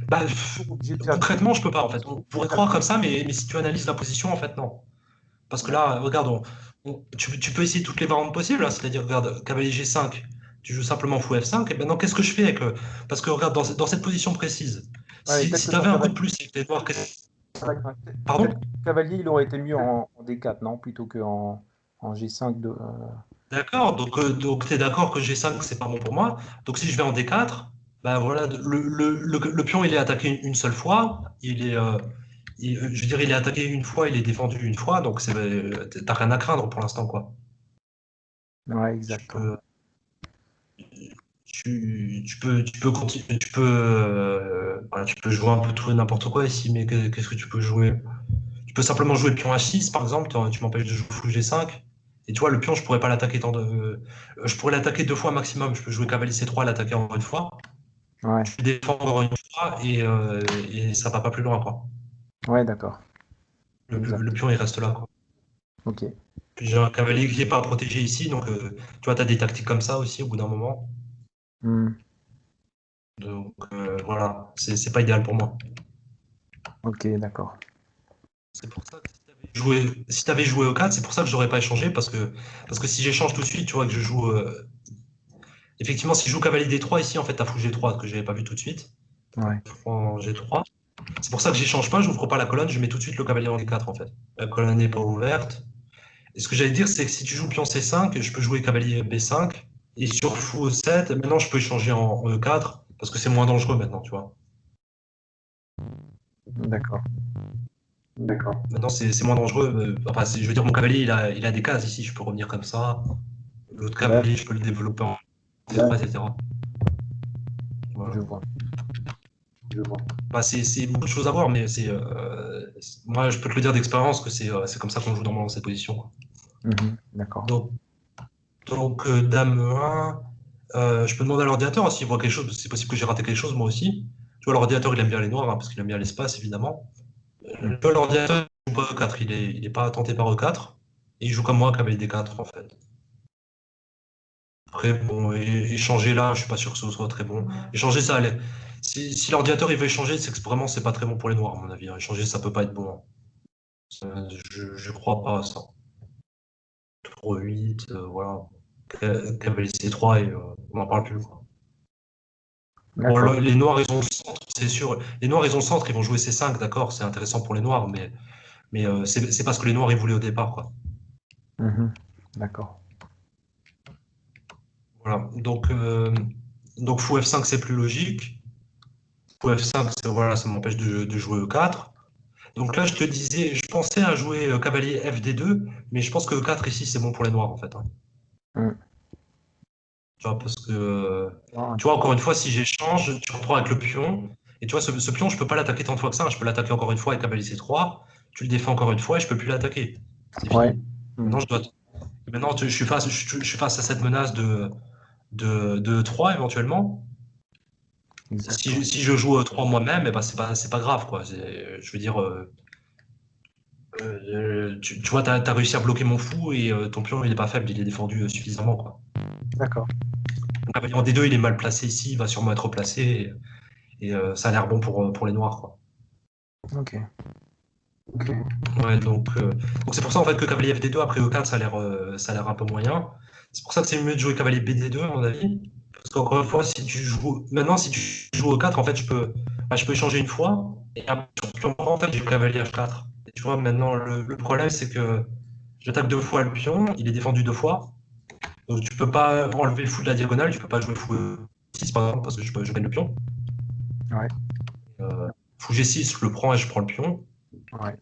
Bah, Toujours obligé de faire des concrètement, je peux pas en fait. On pourrait croire comme ça, mais si tu analyses la position, en fait, non. Parce que D'accord. là, regarde, tu peux essayer toutes les variantes possibles, hein. C'est-à-dire, regarde, cavalier G5, tu joues simplement fou F5, et maintenant, qu'est-ce que je fais avec le. Parce que regarde, dans cette position précise, Ouais, mais si tu avais un coup de plus et que t'es noir, ouais, peut-être pardon? que le cavalier, il aurait été mieux en D4, non? Plutôt qu'en en G5 de. D'accord, donc tu es d'accord que G5, c'est pas bon pour moi. Donc si je vais en D4, bah voilà, le pion, il est attaqué une seule fois. Je veux dire, il est attaqué une fois, il est défendu une fois, donc t'as rien à craindre pour l'instant, quoi. Ouais, Tu exact. Ouais. peux, voilà, tu peux jouer un peu tout et n'importe quoi ici, mais qu'est-ce que tu peux jouer? Tu peux simplement jouer pion H6, par exemple, tu m'empêches de jouer fou G5. Et tu vois, le pion, je pourrais pas l'attaquer je pourrais l'attaquer 2 fois maximum. Je peux jouer cavalier C3, l'attaquer encore une fois. Ouais, Je peux défendre encore une fois et ça va pas plus loin, quoi. ouais, d'accord. Le Exact. pion, il reste là, quoi. Ok. Puis j'ai un cavalier qui n'est pas protégé ici, donc tu vois, tu as des tactiques comme ça aussi au bout d'un moment. Hmm. Donc voilà, c'est pas idéal pour moi. Ok, d'accord. C'est pour ça que si tu avais joué au 4, c'est pour ça que je n'aurais pas échangé, parce que si j'échange tout de suite, tu vois, que je joue. Effectivement, si je joue cavalier D3 ici, en fait, tu as fou G3, que je n'avais pas vu tout de suite. Ouais. En G3. C'est pour ça que j'échange pas, je n'ouvre pas la colonne, je mets tout de suite le cavalier en D4, en fait. La colonne n'est pas ouverte. Et ce que j'allais dire, c'est que si tu joues pion C5, je peux jouer cavalier B5. Et sur fou E7, maintenant, je peux échanger en E4, parce que c'est moins dangereux maintenant, tu vois. D'accord. D'accord. Maintenant, c'est moins dangereux. Enfin, je veux dire, mon cavalier, il a des cases ici, je peux revenir comme ça. L'autre cavalier, D'accord. je peux le développer en D3, etc. Je Voilà. vois. Bah, c'est beaucoup de choses à voir, mais moi, je peux te le dire d'expérience que c'est comme ça qu'on joue dans cette position, quoi. Mhm. D'accord. Donc, Dame 1, je peux demander à l'ordinateur hein, s'il voit quelque chose. C'est possible que j'ai raté quelque chose, moi aussi. Tu vois, l'ordinateur, il aime bien les noirs, hein, parce qu'il aime bien l'espace, évidemment. Mhm. L'ordinateur, il joue pas E4, il est pas tenté par E4. Et il joue comme moi, cavalier D4, en fait. Après, bon, échanger là, je suis pas sûr que ce soit très bon. Échanger, ça allait. Si l'ordinateur il veut échanger, c'est que vraiment c'est pas très bon pour les noirs, à mon avis, hein. Échanger, ça peut pas être bon, hein. Je crois pas à ça. Tour 8, voilà. Cavalier C3 et on n'en parle plus, quoi. Bon, D'accord. les noirs, ils ont le centre, c'est sûr. Les noirs, ils ont le centre, ils vont jouer C5, d'accord, c'est intéressant pour les noirs, mais c'est pas ce que les noirs ils voulaient au départ, quoi. Mhm. D'accord. Voilà. Donc fou F5, c'est plus logique. Fou F5, voilà, ça m'empêche de jouer E4. Donc là, je te disais, je pensais à jouer cavalier FD2, mais je pense que E4 ici, c'est bon pour les noirs, en fait, hein. Hmm. Tu vois, parce que, Ah, tu vois, encore une fois, si j'échange, tu reprends avec le pion, et tu vois, ce pion, je peux pas l'attaquer tant de fois que ça, hein. Je peux l'attaquer encore une fois avec cavalier C3, tu le défais encore une fois, et je peux plus l'attaquer. C'est ouais. fini. Hmm. Maintenant, je suis face à cette menace de 3 éventuellement. Exact. Ouais. Si je joue 3 moi-même, eh ben, c'est pas grave, quoi. Je veux dire, tu vois, tu as réussi à bloquer mon fou et ton pion, il est pas faible, il est défendu suffisamment, quoi. D'accord. Donc, cavalier en D2, il est mal placé ici, il va sûrement être placé et ça a l'air bon pour les noirs, quoi. Ok. Ouais, donc c'est pour ça en fait que cavalier FD2 après E4 ça a l'air un peu moyen. C'est pour ça que c'est mieux de jouer cavalier BD2 à mon avis. Parce qu'encore une fois, si tu joues E4, en fait, je peux échanger une fois et après sur pion en fait, j'ai le cavalier H4. Et tu vois, maintenant le problème c'est que j'attaque 2 fois le pion, il est défendu 2 fois. Donc tu peux pas enlever le fou de la diagonale, tu peux pas jouer fou E6 par exemple parce que je gagne le pion. Ouais. Fou G6, je le prends et je prends le pion. Ouais.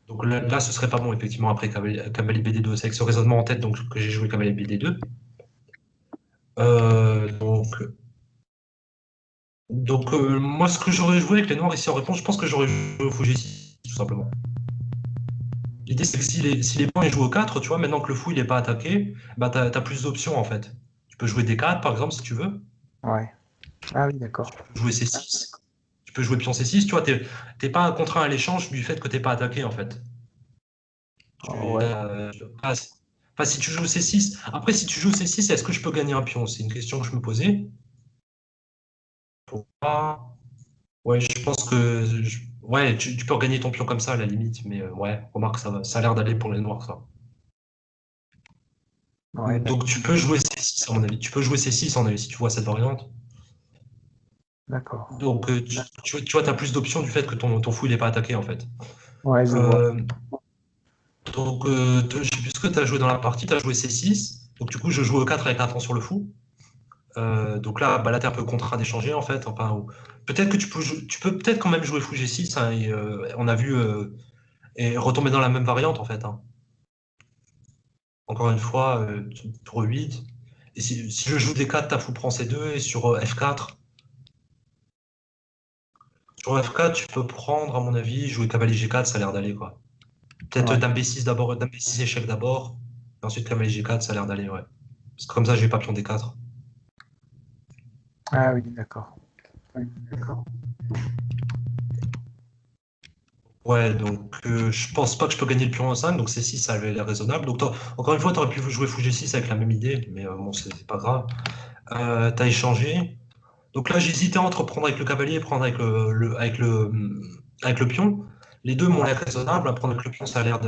Donc là, ce serait pas bon, effectivement, après cavalier BD2. C'est avec ce raisonnement en tête donc, que j'ai joué cavalier BD2. Euh, donc, moi, ce que j'aurais joué avec les noirs ici en réponse, je pense que j'aurais joué au fou G6, tout simplement. L'idée, c'est que si les points ils jouent au 4, tu vois, maintenant que le fou il n'est pas attaqué, bah, tu as plus d'options en fait. Tu peux jouer D4 par exemple si tu veux. Ouais. Ah oui, d'accord. Tu peux jouer C6. Tu peux jouer pion C6. Tu vois, t'es pas contraint à l'échange du fait que t'es pas attaqué en fait. Oh, Tu, ouais. ah, enfin, si tu joues C6, après si tu joues C6, est-ce que je peux gagner un pion? C'est une question que je me posais. Pour moi, ouais, je pense que ouais, tu peux regagner ton pion comme ça à la limite, mais ouais, remarque, ça a l'air d'aller pour les noirs, ça. Ouais, Donc tu peux jouer C6 à mon avis. Tu peux jouer C6 en avis si tu vois cette variante. d'accord. Donc tu vois, as plus d'options du fait que ton fou il n'est pas attaqué en fait. Ouais, je vois. Euh, je sais plus ce que tu as joué dans la partie, tu as joué C6. Donc du coup, je joue E4 avec un sur le fou. Donc là, bah là tu es un peu contraint d'échanger en fait. Enfin, peut-être que tu peux peut-être quand même jouer fou G6, hein, et, on a vu et retomber dans la même variante en fait, hein. Encore une fois, tour 8. Et si je joue D4, ta fou prend C2, et sur F4, tu peux prendre, à mon avis, jouer cavalier G4, ça a l'air d'aller, quoi. Peut-être Ouais. dame B6 d'abord, dame B6 échec d'abord, et ensuite cavalier G4, ça a l'air d'aller, ouais. Parce que comme ça, je vais pas pion D4. Ah oui, d'accord. Ouais, donc je pense pas que je peux gagner le pion en 5, donc C6, ça avait l'air raisonnable. Donc encore une fois, tu aurais pu jouer fou G6 avec la même idée, mais bon, c'est pas grave. T'as échangé. Donc là, j'hésitais entre prendre avec le cavalier et prendre avec avec le pion. Les deux m'ont Ouais. l'air raisonnables. À prendre avec le pion, ça a l'air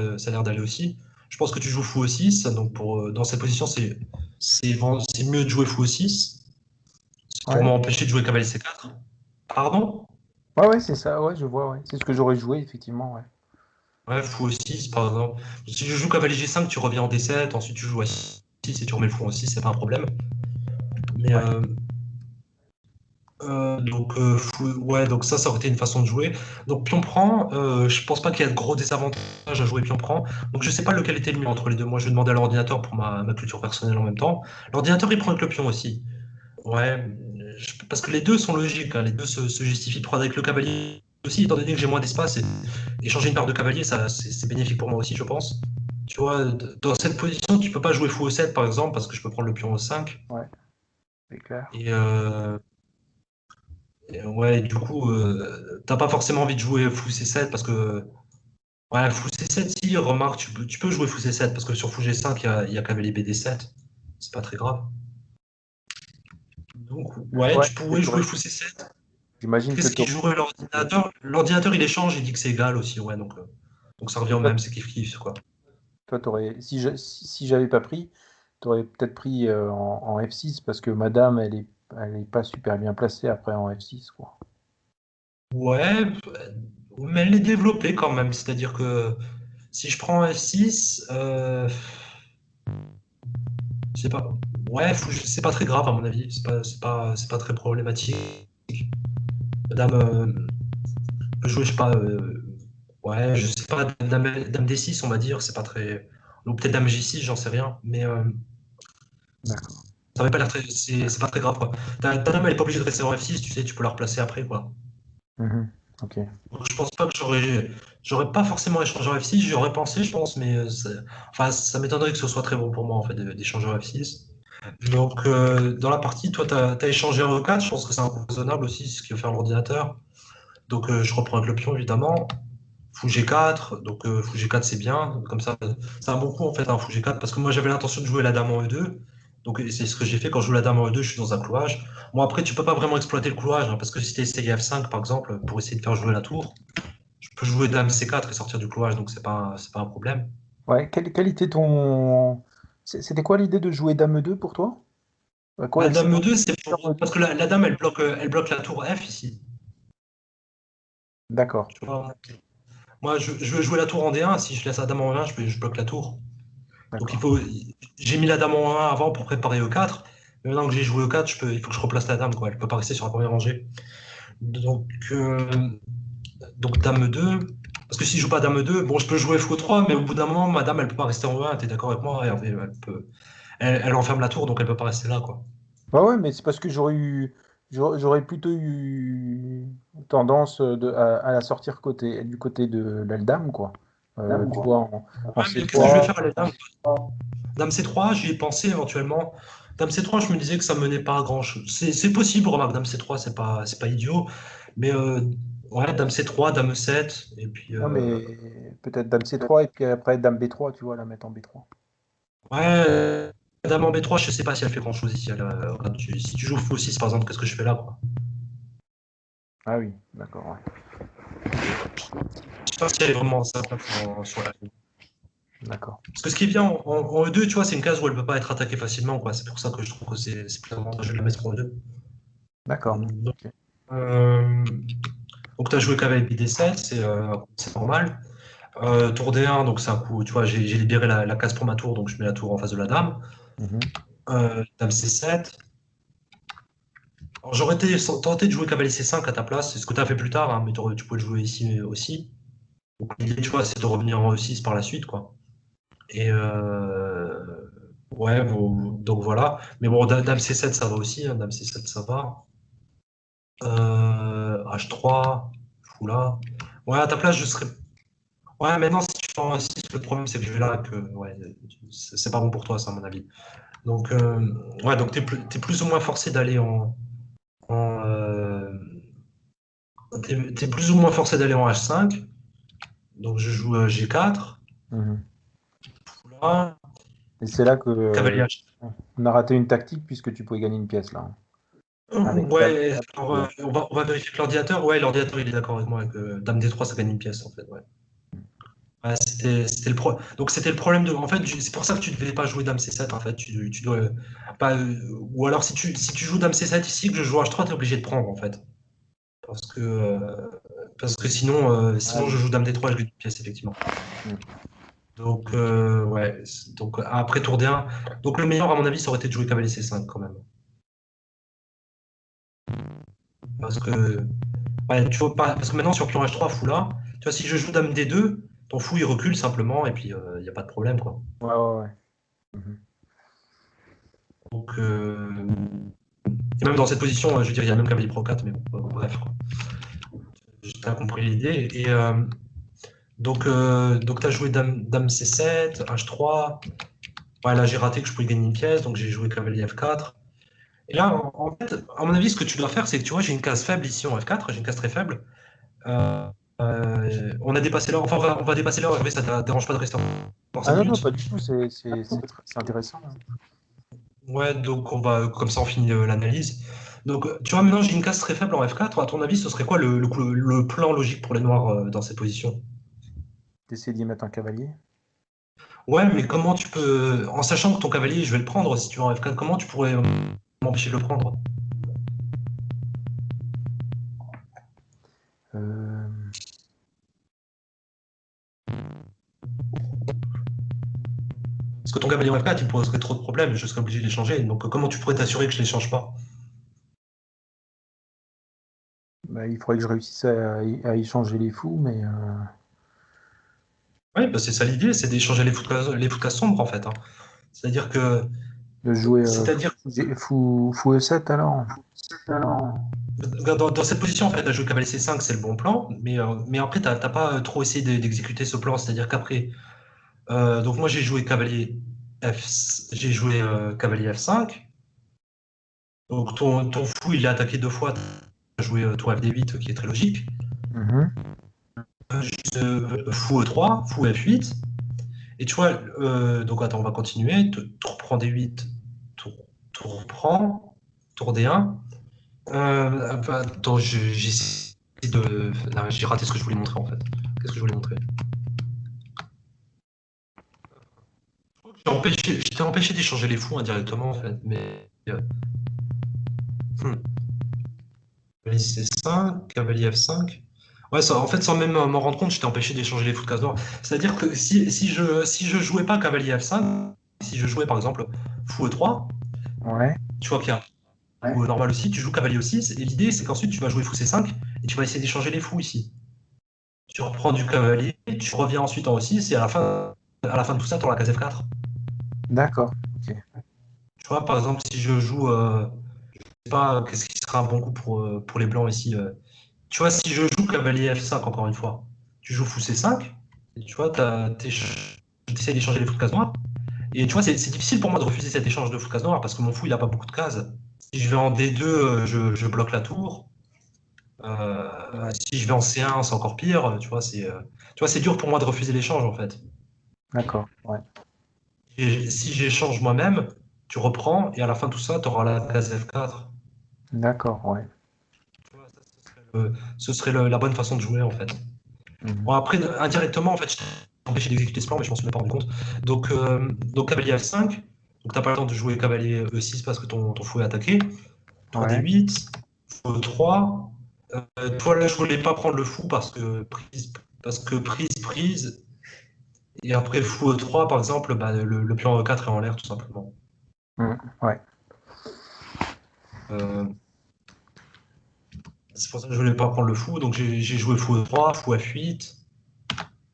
d'aller aussi. Je pense que tu joues fou E6, donc dans cette position, c'est mieux de jouer fou E6. C'est pour Ouais, m'empêcher de jouer cavalier C4. Pardon? ouais, c'est ça, ouais, je vois, ouais. C'est ce que j'aurais joué, effectivement, ouais. Ouais, fou E6, par exemple. Si je joue cavalier G5, tu reviens en D7, ensuite tu joues à 6 et tu remets le fou en 6, c'est pas un problème. Mais Ouais. ouais, donc ça aurait été une façon de jouer. Donc pion prend, je pense pas qu'il y a de gros désavantages à jouer pion prend. Donc je sais pas lequel était le mieux entre les deux. Moi, je vais demander à l'ordinateur pour ma culture personnelle en même temps. L'ordinateur, il prend avec le pion aussi. Ouais, parce que les deux sont logiques, hein. Les deux se justifient. Prendre avec le cavalier aussi, étant donné que j'ai moins d'espace, et changer une paire de cavaliers, ça, c'est bénéfique pour moi aussi, je pense. Tu vois, dans cette position, tu peux pas jouer fou au 7 par exemple, parce que je peux prendre le pion au 5. Ouais, c'est clair. Et, ouais, du coup, t'as pas forcément envie de jouer fou C7 parce que. Ouais, fou C7, si, remarque, tu peux jouer fou C7 parce que sur fou G5, il y a cavalier BD7. C'est pas très grave. Donc, ouais, Ouais, tu pourrais jouer fou C7. j'imagine que Qu'est-ce qu'il jouerait l'ordinateur? L'ordinateur, il échange, il dit que c'est égal aussi, ouais, donc ça revient au toi, même, c'est kiff-kiff, quoi. si j'avais pas pris, tu aurais peut-être pris en F6 parce que madame, elle est pas super bien placée après en F6, quoi. Ouais, mais elle est développée quand même, c'est-à-dire que si je prends F6, c'est pas. Ouais, c'est pas très grave à mon avis, c'est pas très problématique. Dame peut jouer, je sais pas, ouais, je sais pas, dame D6, on va dire, c'est pas très. Ou peut-être dame G6, j'en sais rien, mais D'accord. ça avait pas l'air très. C'est pas très grave, quoi. Ta dame, elle est pas obligée de rester en F6, tu sais, tu peux la replacer après, quoi. Mhm. Ok. Donc, je pense pas que j'aurais pas forcément échangé en F6, j'aurais pensé, je pense, mais enfin, ça m'étonnerait que ce soit très bon pour moi, en fait, d'échanger en F6. Donc, dans la partie, toi, tu as échangé en E4, je pense que c'est un peu raisonnable aussi, ce qu'il veut faire l'ordinateur. Donc, je reprends avec le pion, évidemment. Fou G4, donc Fou G4 c'est bien, comme ça, c'est un bon coup en fait, un Fou G4, parce que moi j'avais l'intention de jouer la dame en E2, donc c'est ce que j'ai fait quand je joue la dame en E2, je suis dans un clouage. Bon après tu peux pas vraiment exploiter le clouage, hein, parce que si tu essayé F5 par exemple, pour essayer de faire jouer la tour, je peux jouer dame C4 et sortir du clouage, donc c'est pas un problème. Ouais, quelle était ton... C'était quoi l'idée de jouer Dame 2 pour toi? Bah, Quoi, c'est dame E2, Dame 2? parce que la dame elle bloque la tour F ici. D'accord, Tu vois. Moi je veux jouer la tour en D1, si je laisse la dame en E1, je bloque la tour. Donc d'accord. j'ai mis la dame en 1 avant pour préparer E4. Mais maintenant que j'ai joué E4, il faut que je replace la dame, quoi. Elle peut pas rester sur la première rangée. Donc, dame 2. Parce que si je joue pas dame 2, bon, je peux jouer Fou3, mais au bout d'un moment, ma dame, elle peut pas rester en 1. T'es d'accord avec moi, Hervé? Elle enferme la tour, donc elle peut pas rester là, quoi. Ouais, ouais, mais c'est parce que j'aurais plutôt eu tendance à la sortir du côté de la dame, quoi. Tu vois, en Ouais, mais qu'est-ce que je vais faire C3. à la dame? Dame C3, j'y ai pensé éventuellement. Dame C3, je me disais que ça menait pas à grand-chose. C'est possible, remarque, Dame C3, c'est pas idiot. Mais ouais, Dame C3, Dame E7, et puis Non, mais peut-être Dame C3 et puis après Dame B3, tu vois, la mettre en B3. ouais, Dame en B3, je sais pas si elle fait grand-chose ici. Si tu joues fou 6, par exemple, qu'est-ce que je fais là, quoi? Ah oui, d'accord, ouais. Je sais pas si elle est vraiment simple sur la ligne. D'accord. Parce que ce qui est bien en E2, tu vois, c'est une case où elle peut pas être attaquée facilement, quoi. C'est pour ça que je trouve que c'est plus avantageux de la mettre en E2. D'accord. Donc, Ok. euh, donc tu as joué qu'avec BD7, c'est normal. Tour D1, donc c'est un coup, tu vois, j'ai libéré la case pour ma tour, donc je mets la tour en face de la dame. Mhm. Dame C7. Alors, j'aurais tenté de jouer cavalier C5 à ta place, c'est ce que tu as fait plus tard, hein, mais tu peux le jouer ici aussi. Donc l'idée, tu vois, c'est de revenir en E6 par la suite, quoi. Et Ouais, bon, donc voilà. Mais bon, dame C7, ça va aussi, hein, dame C7, ça va. H3, fou là. Ouais, à ta place, je serais. Ouais, maintenant, si tu prends un 6, le problème, c'est que je vais là, que ouais, c'est pas bon pour toi, ça, à mon avis. Donc, ouais, donc t'es plus ou moins forcé d'aller en t'es plus ou moins forcé d'aller en H5. Donc, je joue G4, Mhm. fou là, Et c'est là que cavalier H. on a raté une tactique puisque tu pouvais gagner une pièce là. Avec dame Ouais, D4. alors, on va vérifier que l'ordinateur, ouais, l'ordinateur, il est d'accord avec moi, avec dame D3, ça gagne une pièce, en fait, ouais. Ouais, c'était donc c'était le problème de. En fait, c'est pour ça que tu ne devais pas jouer Dame C7. En fait, tu dois pas. Ou alors si tu joues Dame C7 ici, que je joue H3, tu es obligé de prendre en fait. Parce que, euh, parce que sinon, Ah sinon je oui. joue Dame D3 et je gagne une pièce, effectivement. Mm. Donc, ouais. Donc, après tour D1. Donc, le meilleur, à mon avis, ça aurait été de jouer cavalier C5 quand même. Parce que, ouais, tu vois pas, parce que maintenant, sur pion H3, fou là, tu vois, si je joue Dame D2, ton fou il recule simplement et puis il n'y a pas de problème, quoi. Ouais, ouais, ouais. Mhm. Donc, et même dans cette position, je veux dire, il y a même cavalier Pro 4, mais bon, bref, quoi. J'ai bien compris l'idée. Et donc tu as joué dame C7, H3. Ouais, là, j'ai raté que je pouvais gagner une pièce, donc j'ai joué cavalier F4. Et là, en fait, à mon avis, ce que tu dois faire, c'est que tu vois, j'ai une case faible ici en F4, j'ai une case très faible. Euh, on a dépassé l'heure, enfin, on va dépasser l'heure, Hervé, ça ne dérange pas de rester encore Ah 5 non, non, minutes? pas du tout, c'est intéressant, hein. Ouais, donc on va, comme ça, on finit l'analyse. Donc, tu vois, maintenant, j'ai une case très faible en F4. À ton avis, ce serait quoi le plan logique pour les noirs dans cette position? D'essayer d'y mettre un cavalier. Ouais, mais comment tu peux, en sachant que ton cavalier, je vais le prendre si tu veux en F4, comment tu pourrais m'empêcher de le prendre? Euh, Parce que ton cavalier en F4, il me poserait trop de problèmes, je serais obligé de les changer. Donc, comment tu pourrais t'assurer que je les change pas? bah, il faudrait que je réussisse à y changer les fous, mais Oui, bah, c'est ça l'idée, c'est d'échanger les fous de case sombres, en fait, hein. C'est-à-dire que, de jouer c'est-à-dire fou E7 alors. dans cette position, en fait, jouer cavalier C5, c'est le bon plan, mais après, tu n'as pas trop essayé d'exécuter ce plan. C'est-à-dire qu'après, donc moi, j'ai joué cavalier F5. Donc ton fou, il est attaqué deux fois. Tu as joué tour FD8, qui est très logique. Mhm. Fou E3, fou F8. Et tu vois, donc attends, on va continuer. Tour prend D8, tour, tour prend, tour D1. Enfin, attends, j'ai raté ce que je voulais montrer en fait. Qu'est-ce que je voulais montrer? J'étais empêché d'échanger les fous indirectement en fait, mais hmm. Cavalier C5, cavalier F5. Ouais, ça, en fait, sans même m'en rendre compte, j'étais empêché d'échanger les fous de case noire. C'est-à-dire que si je jouais pas cavalier F5, si je jouais par exemple fou E3, Ouais, tu vois qu'il y a un fou normal aussi, tu joues cavalier E6, et l'idée c'est qu'ensuite tu vas jouer fou C5 et tu vas essayer d'échanger les fous ici. Tu reprends du cavalier, tu reviens ensuite en E6, et à la fin de tout ça, tu auras la case F4. d'accord. Ok. Tu vois, par exemple, si je joue, je sais pas, qu'est-ce qui sera un bon coup pour les blancs ici tu vois, si je joue cavalier F5, encore une fois, tu joues fou C5, et tu vois, tu essaies d'échanger les fous de case noire. Et tu vois, c'est difficile pour moi de refuser cet échange de fous de case noire parce que mon fou, il a pas beaucoup de cases. Si je vais en D2, je bloque la tour. Ouais, Si je vais en C1, c'est encore pire. Tu vois, c'est dur pour moi de refuser l'échange, en fait. d'accord. Ouais, Et si j'échange moi-même, tu reprends, et à la fin de tout ça, tu auras la case F4. d'accord. Ouais. Tu vois, ça, ce serait la bonne façon de jouer, en fait. Bon, Mhm. après, indirectement, en fait, je t'ai empêché d'exécuter ce plan, mais je m'en suis même pas rendu compte. Donc cavalier F5, donc t'as pas le temps de jouer cavalier E6 parce que ton fou est attaqué. Tour Ouais, D8, fou E3. Toi, là, je voulais pas prendre le fou prise. Et après, fou E3, par exemple, bah, le pion E4 est en l'air, tout simplement. Mhm. Ouais, Euh, c'est pour ça que je voulais pas prendre le fou, donc j'ai joué fou E3, fou F8,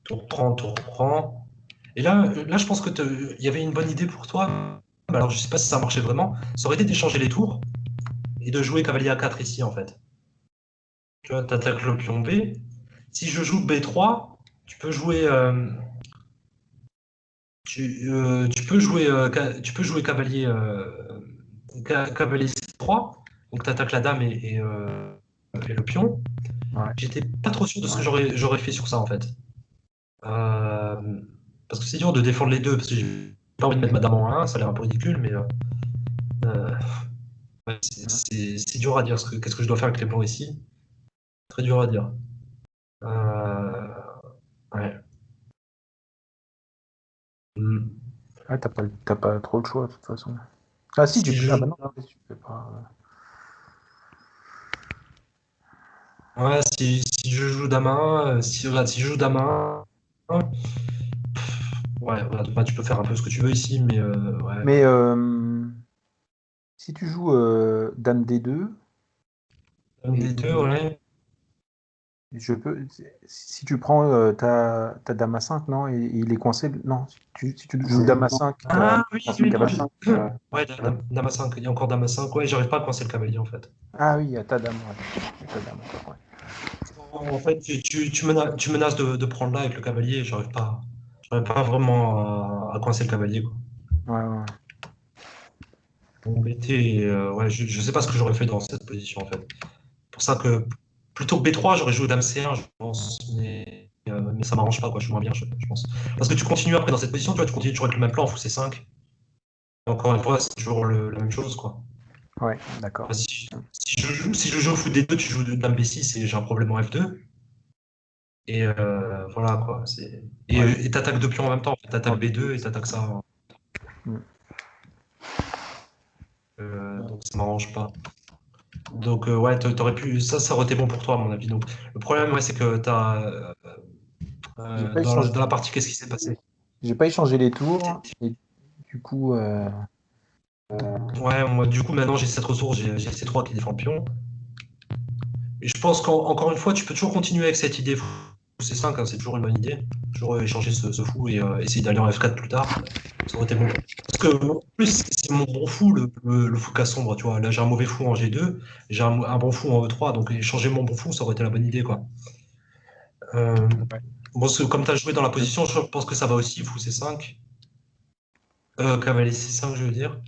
tour prend, tour prend. Et là, je pense que il y avait une bonne idée pour toi. alors je sais pas si ça marchait vraiment, ça aurait été d'échanger les tours et de jouer cavalier A4 ici en fait. Tu vois, tu attaques le pion B. Si je joue B3, tu peux jouer, tu peux jouer cavalier, cavalier C3, donc tu attaques la dame et le pion. Ouais. J'étais pas trop sûr de ce que j'aurais fait sur ça en fait. Parce que c'est dur de défendre les deux, parce que j'ai pas envie de mettre ma dame en 1, ça a l'air un peu ridicule, mais ouais, c'est dur à dire. Qu'est-ce que je dois faire avec les blancs ici? Très dur à dire. Ouais. Hmm. Ouais, t'as pas trop le choix, de toute façon. Ah si, Si tu peux. je Ah bah joue, non, en fait, tu peux pas. ouais, si je joue dame 1, regarde, si je joue dame 1, ouais, regarde, bah, tu peux faire un peu ce que tu veux ici, mais ouais. Mais si tu joues Dame D2, Dame et D2, ouais. je peux. Si tu prends ta Dame à 5, non, et il est coincé. Non, si tu joues Dame à 5, t'as Ah oui, coincé le oui, non, cavalier. ouais, dame à 5, il y a encore dame à 5, ouais, j'arrive pas à coincer le cavalier en fait. Ah oui, il y a ta Dame, ouais. Il y a ta Dame encore, En fait, tu menaces de prendre là avec le cavalier, j'arrive pas vraiment à coincer le cavalier, quoi. ouais. Ouais, ouais. Embêté, ouais, je sais pas ce que j'aurais fait dans cette position en fait. Pour ça que plutôt que B3, j'aurais joué dame C1, je pense, mais ça m'arrange pas, quoi, je suis moins bien, je pense. Parce que tu continues après dans cette position, tu vois, tu continues toujours avec le même plan, fou C5. Et encore une fois, c'est toujours la même chose, quoi. Ouais, d'accord. Enfin, si je joue au foot D2, tu joues dame B6 et j'ai un problème en F2. Et voilà, quoi. Ouais. Et t'attaques deux pions en même temps. En T'attaques D2, B2 et t'attaques ça. mm. Donc ça m'arrange pas. Donc ouais, t'aurais pu. Ça aurait été bon pour toi, à mon avis. Donc le problème, ouais, c'est que J'ai pas échangé. dans la partie, qu'est-ce qui s'est passé? J'ai pas échangé les tours. Et du coup, Ouais, moi, du coup, maintenant, j'ai cette ressource, j'ai C3 qui défend le pion. Et je pense qu'encore une fois, tu peux toujours continuer avec cette idée fou C5, hein, c'est toujours une bonne idée. Toujours échanger ce fou et essayer d'aller en F4 plus tard. Ça aurait été bon. Parce que, en plus, c'est mon bon fou, le fou casse sombre, tu vois. Là, j'ai un mauvais fou en G2, j'ai un bon fou en E3, donc échanger mon bon fou, ça aurait été la bonne idée, quoi. Euh, ouais. bon, comme tu as joué dans la position, je pense que ça va aussi, fou C5. Cavalier C5, je veux dire.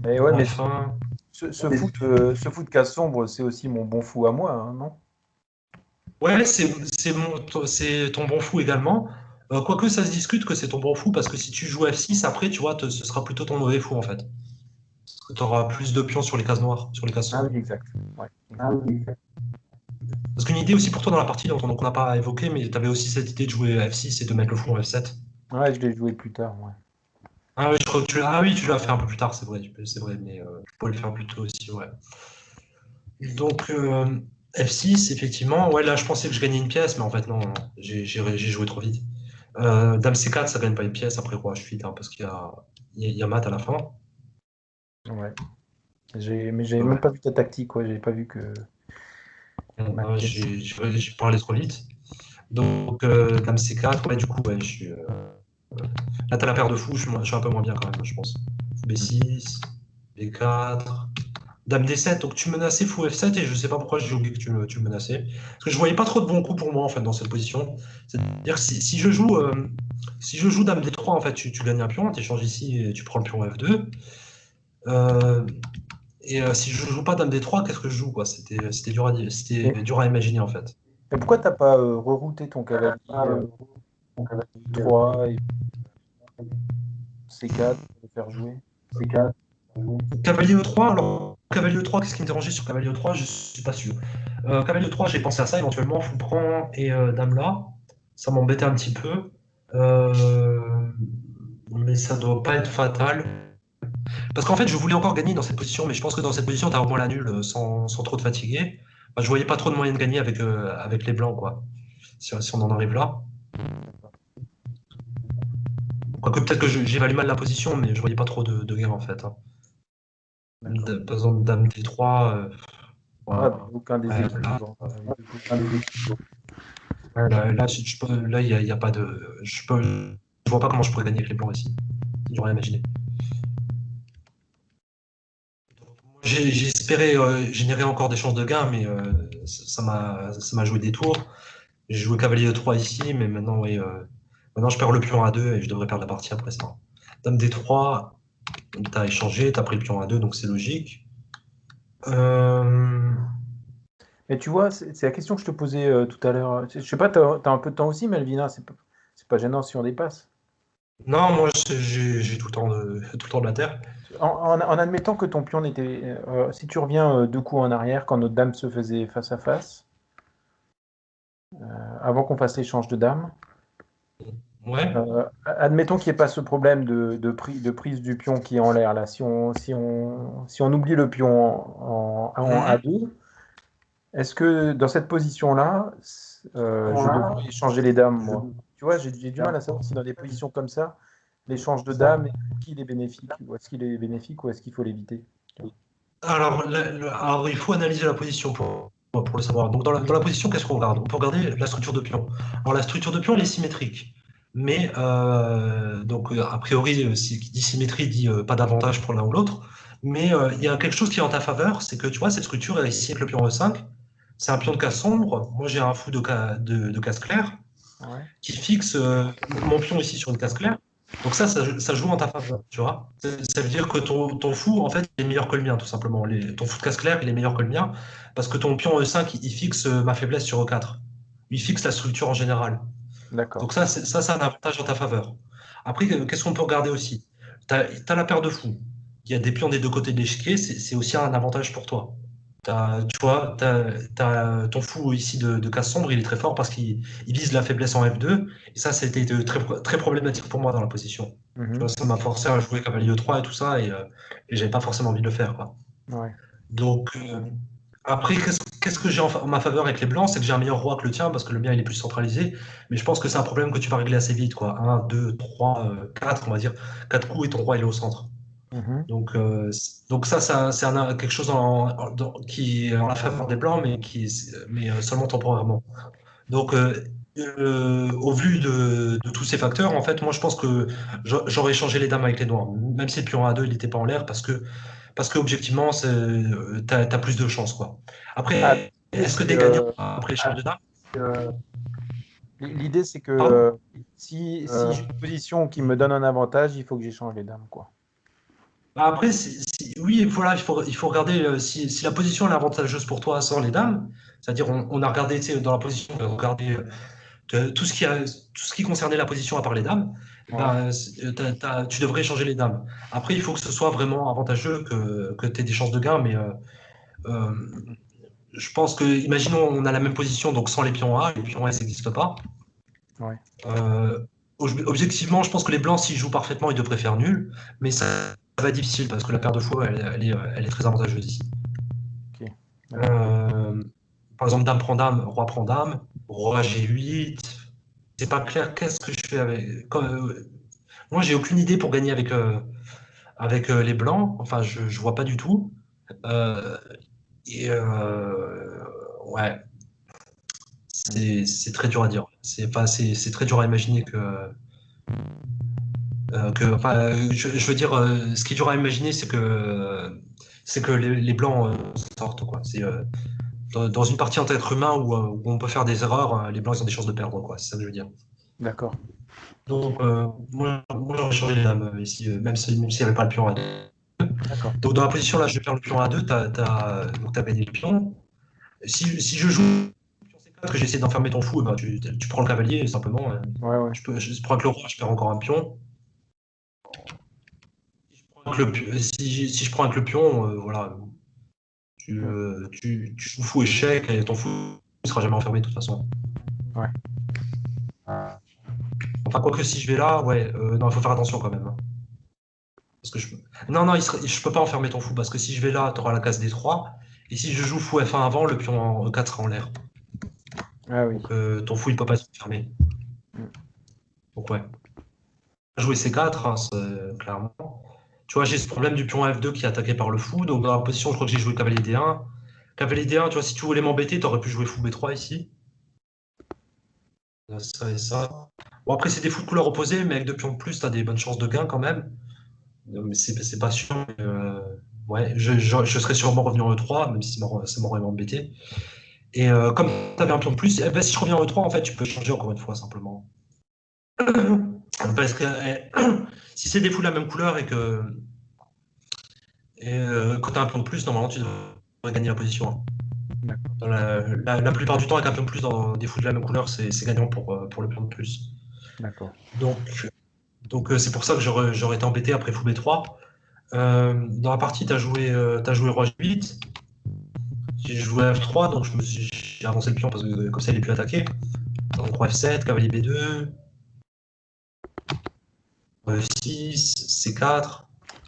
Mais ouais, En mais F1. ce foot casse sombre, c'est aussi mon bon fou à moi, hein, non? Ouais, c'est ton bon fou également. Quoique ça se discute que c'est ton bon fou, parce que si tu joues F6, après, tu vois, ce sera plutôt ton mauvais fou, en fait. Parce que tu auras plus de pions sur les cases noires, sur les cases Ah sombres. oui, exact. Ouais, Ah exact. oui. Parce qu'une idée aussi pour toi dans la partie, dont on n'a pas évoqué, mais tu avais aussi cette idée de jouer F6 et de mettre le fou en F7. Ouais, je l'ai joué plus tard, ouais. Ah oui, je crois que ah oui, tu l'as fait un peu plus tard, c'est vrai, c'est vrai, mais tu pouvais le faire plus tôt aussi, ouais. Donc F6, effectivement, ouais, là je pensais que je gagnais une pièce, mais en fait non, non, j'ai joué trop vite. Dame C4, ça gagne pas une pièce, après roi H8, hein, parce qu'il y a mat à la fin. Ouais. Mais j'avais même Ouais. pas vu ta tactique, ouais, j'avais pas vu que ma pièce. J'ai parlé trop vite. Donc Dame C4, ouais, du coup, ouais, là t'as la paire de fous, je suis un peu moins bien quand même, je pense. Fou B6, B4. Dame D7, donc tu menaçais fou F7 et je sais pas pourquoi j'ai oublié que tu le menaçais. Parce que je voyais pas trop de bons coups pour moi en fait dans cette position. C'est-à-dire que si je joue Dame D3, en fait, tu gagnes un pion, tu échanges ici et tu prends le pion F2. Euh, si je joue pas Dame D3, qu'est-ce que je joue quoi? C'était dur à dire, c'était Mais, dur à imaginer en fait. mais pourquoi t'as pas rerouté ton cavalier 3 et C4 pour le faire jouer? Cavalier E3, alors Cavalier E3, qu'est-ce qui me dérangeait sur Cavalier E3? Je suis pas sûr. Cavalier E3, j'ai pensé à ça éventuellement, fou prend et Dame là. Ça m'embêtait un petit peu. Euh, mais ça doit pas être fatal. Parce qu'en fait, je voulais encore gagner dans cette position, mais je pense que dans cette position, tu as au moins la nulle sans trop te fatiguer. Enfin, je voyais pas trop de moyens de gagner avec les blancs, quoi. Si on en arrive là. Quoique peut-être que j'évalue mal la position, mais je voyais pas trop de gains en fait, hein. D'accord. Par exemple, Dame D3, Ouais, voilà. bah, aucun Ouais, là, déséquilibre. là, il y a pas de. Je vois pas comment je pourrais gagner avec les blancs ici. J'aurais imaginé. J'ai espéré générer encore des chances de gain, mais ça m'a joué des tours. J'ai joué cavalier E3 ici, mais maintenant, oui, maintenant je perds le pion A2 et je devrais perdre la partie après ça. Dame D3, t'as échangé, t'as pris le pion A2, donc c'est logique. Euh, Mais tu vois, c'est la question que je te posais tout à l'heure. Je sais pas, t'as un peu de temps aussi, Melvina, c'est pas gênant si on dépasse. Non, moi j'ai tout le temps de la terre. En admettant que ton pion n'était. Si tu reviens deux coups en arrière quand notre dame se faisait face à face, avant qu'on fasse l'échange de dames, Ouais. admettons qu'il n'y ait pas ce problème de prise du pion qui est en l'air là. Si on oublie le pion en Mhm. A2, est-ce que dans cette position-là, je Voilà. devrais échanger les dames, moi? Tu vois, j'ai du mal à savoir si dans des positions comme ça, l'échange de dames, est-il est bénéfique? Ou est-ce qu'il est bénéfique ou est-ce qu'il faut l'éviter? Alors, alors, il faut analyser la position pour le savoir. Donc, dans la position, qu'est-ce qu'on regarde? On peut regarder la structure de pion. Alors, la structure de pion, elle est symétrique. Mais, donc, a priori, qui dit symétrie dit pas d'avantage pour l'un ou l'autre. Mais il y a quelque chose qui est en ta faveur, c'est que tu vois, cette structure, elle est ici avec le pion E5. C'est un pion de case sombre. Moi, j'ai un fou de case claire Ouais. qui fixe mon pion ici sur une case claire. Donc ça joue en ta faveur, tu vois. Ça veut dire que ton fou, en fait, il est meilleur que le mien, tout simplement. Ton fou de case claire, il est meilleur que le mien, parce que ton pion E5, il fixe ma faiblesse sur E4. Il fixe la structure en général. D'accord. Donc ça, c'est un avantage en ta faveur. Après, qu'est-ce qu'on peut regarder aussi? Tu as la paire de fous. Il y a des pions des deux côtés de l'échiquier, c'est aussi un avantage pour toi. Tu vois, ton fou ici de case sombre, il est très fort parce qu'il vise la faiblesse en F2. Et ça a été très, très problématique pour moi dans la position. Tu vois, Mhm. ça m'a forcé à jouer cavalier E3 et tout ça, et j'avais pas forcément envie de le faire, quoi. Ouais. Donc, après, qu'est-ce que j'ai en ma faveur avec les blancs? C'est que j'ai un meilleur roi que le tien parce que le mien il est plus centralisé. Mais je pense que c'est un problème que tu vas régler assez vite, quoi. Un, 2, 3, 4, on va dire. 4 coups et ton roi il est au centre. Mhm. Donc ça c'est quelque chose qui est en la faveur des blancs, mais seulement temporairement. Donc, au vu de tous ces facteurs, en fait, moi je pense que j'aurais changé les dames avec les noirs, même si le pion A2 il n'était pas en l'air, parce que objectivement, t'as plus de chance, quoi. Ah, Après, l'idée, est-ce que c'est t'es gagnant après l'échange de dames? euh, l'idée, c'est que Pardon? si j'ai une position qui me donne un avantage, il faut que j'échange les dames, quoi. Bah, après, oui, voilà, il faut regarder si la position est avantageuse pour toi sans les dames. C'est-à-dire, on a regardé, tu sais, dans la position, on a regardé tout ce qui concernait la position à part les dames. Ouais. Ben, tu devrais changer les dames. Après, il faut que ce soit vraiment avantageux, que tu aies des chances de gain, mais euh, je pense que, imaginons, on a la même position, donc sans les pions A, les pions A, ça n'existe pas. Ouais. Euh, Objectivement, je pense que les blancs, s'ils jouent parfaitement, ils devraient faire nul, mais ça va être difficile parce que la paire de fou, elle est très avantageuse ici. Ok. D'accord. Euh, Par exemple, dame, prend dame, roi G8. C'est pas clair, qu'est-ce que je fais avec. Moi, j'ai aucune idée pour gagner avec les blancs. Enfin, je vois pas du tout. Euh, ouais, Mhm. c'est très dur à dire. C'est très dur à imaginer enfin, je veux dire, ce qui est dur à imaginer, c'est que les blancs sortent, quoi. Dans une partie entre êtres humains où on peut faire des erreurs, les blancs ils ont des chances de perdre, quoi. C'est ça que je veux dire. D'accord. Ok. Donc, moi j'aurais changé les dames ici, même s'il n'y avait pas le pion A2. D'accord. Donc, dans la position là, je perds le pion A2, donc t'as gagné le pion. Si je joue pion C4 et j'essaie d'enfermer ton fou, eh ben, tu prends le cavalier, simplement. Ouais, ouais. Je prends avec le roi, je perds encore un pion. Si je prends avec le pion, voilà, Mhm. tu joues fou échec et ton fou ne sera jamais enfermé de toute façon. Ouais. Enfin, quoique si je vais là, ouais, non, il faut faire attention quand même, hein. Parce que non, non, je peux pas enfermer ton fou parce que si je vais là, tu auras la case D3. Et si je joue fou F1 avant, le pion en E4 sera en l'air. Ah oui. Donc ton fou, il peut pas se fermer. Mhm. Donc ouais. Jouer C4, hein, clairement. Tu vois, j'ai ce problème du pion F2 qui est attaqué par le fou. Donc dans la position, je crois que j'ai joué cavalier D1. Cavalier D1, tu vois, si tu voulais m'embêter, tu aurais pu jouer fou B3 ici. Ça et ça. Bon, après, c'est des fous de couleur opposée, mais avec deux pions de plus, tu as des bonnes chances de gain quand même. Mais c'est pas sûr. Ouais, je serais sûrement revenu en E3, même si ça m'aurait embêté. Et comme tu avais un pion de plus, eh ben, si je reviens en E3, en fait, tu peux changer encore une fois, simplement. Parce que si c'est des fous de la même couleur et que quand tu as un pion de plus, normalement, tu devrais gagner la position, hein. D'accord. La plupart du temps, avec un pion de plus dans des fous de la même couleur, c'est gagnant pour le pion de plus. D'accord. Donc, c'est pour ça que j'aurais été embêté après fou B3. Dans la partie, t'as joué roi G8. J'ai joué F3, donc j'ai avancé le pion parce que comme ça, il est plus attaqué. Donc roi F7, cavalier B2, roi F6, C4.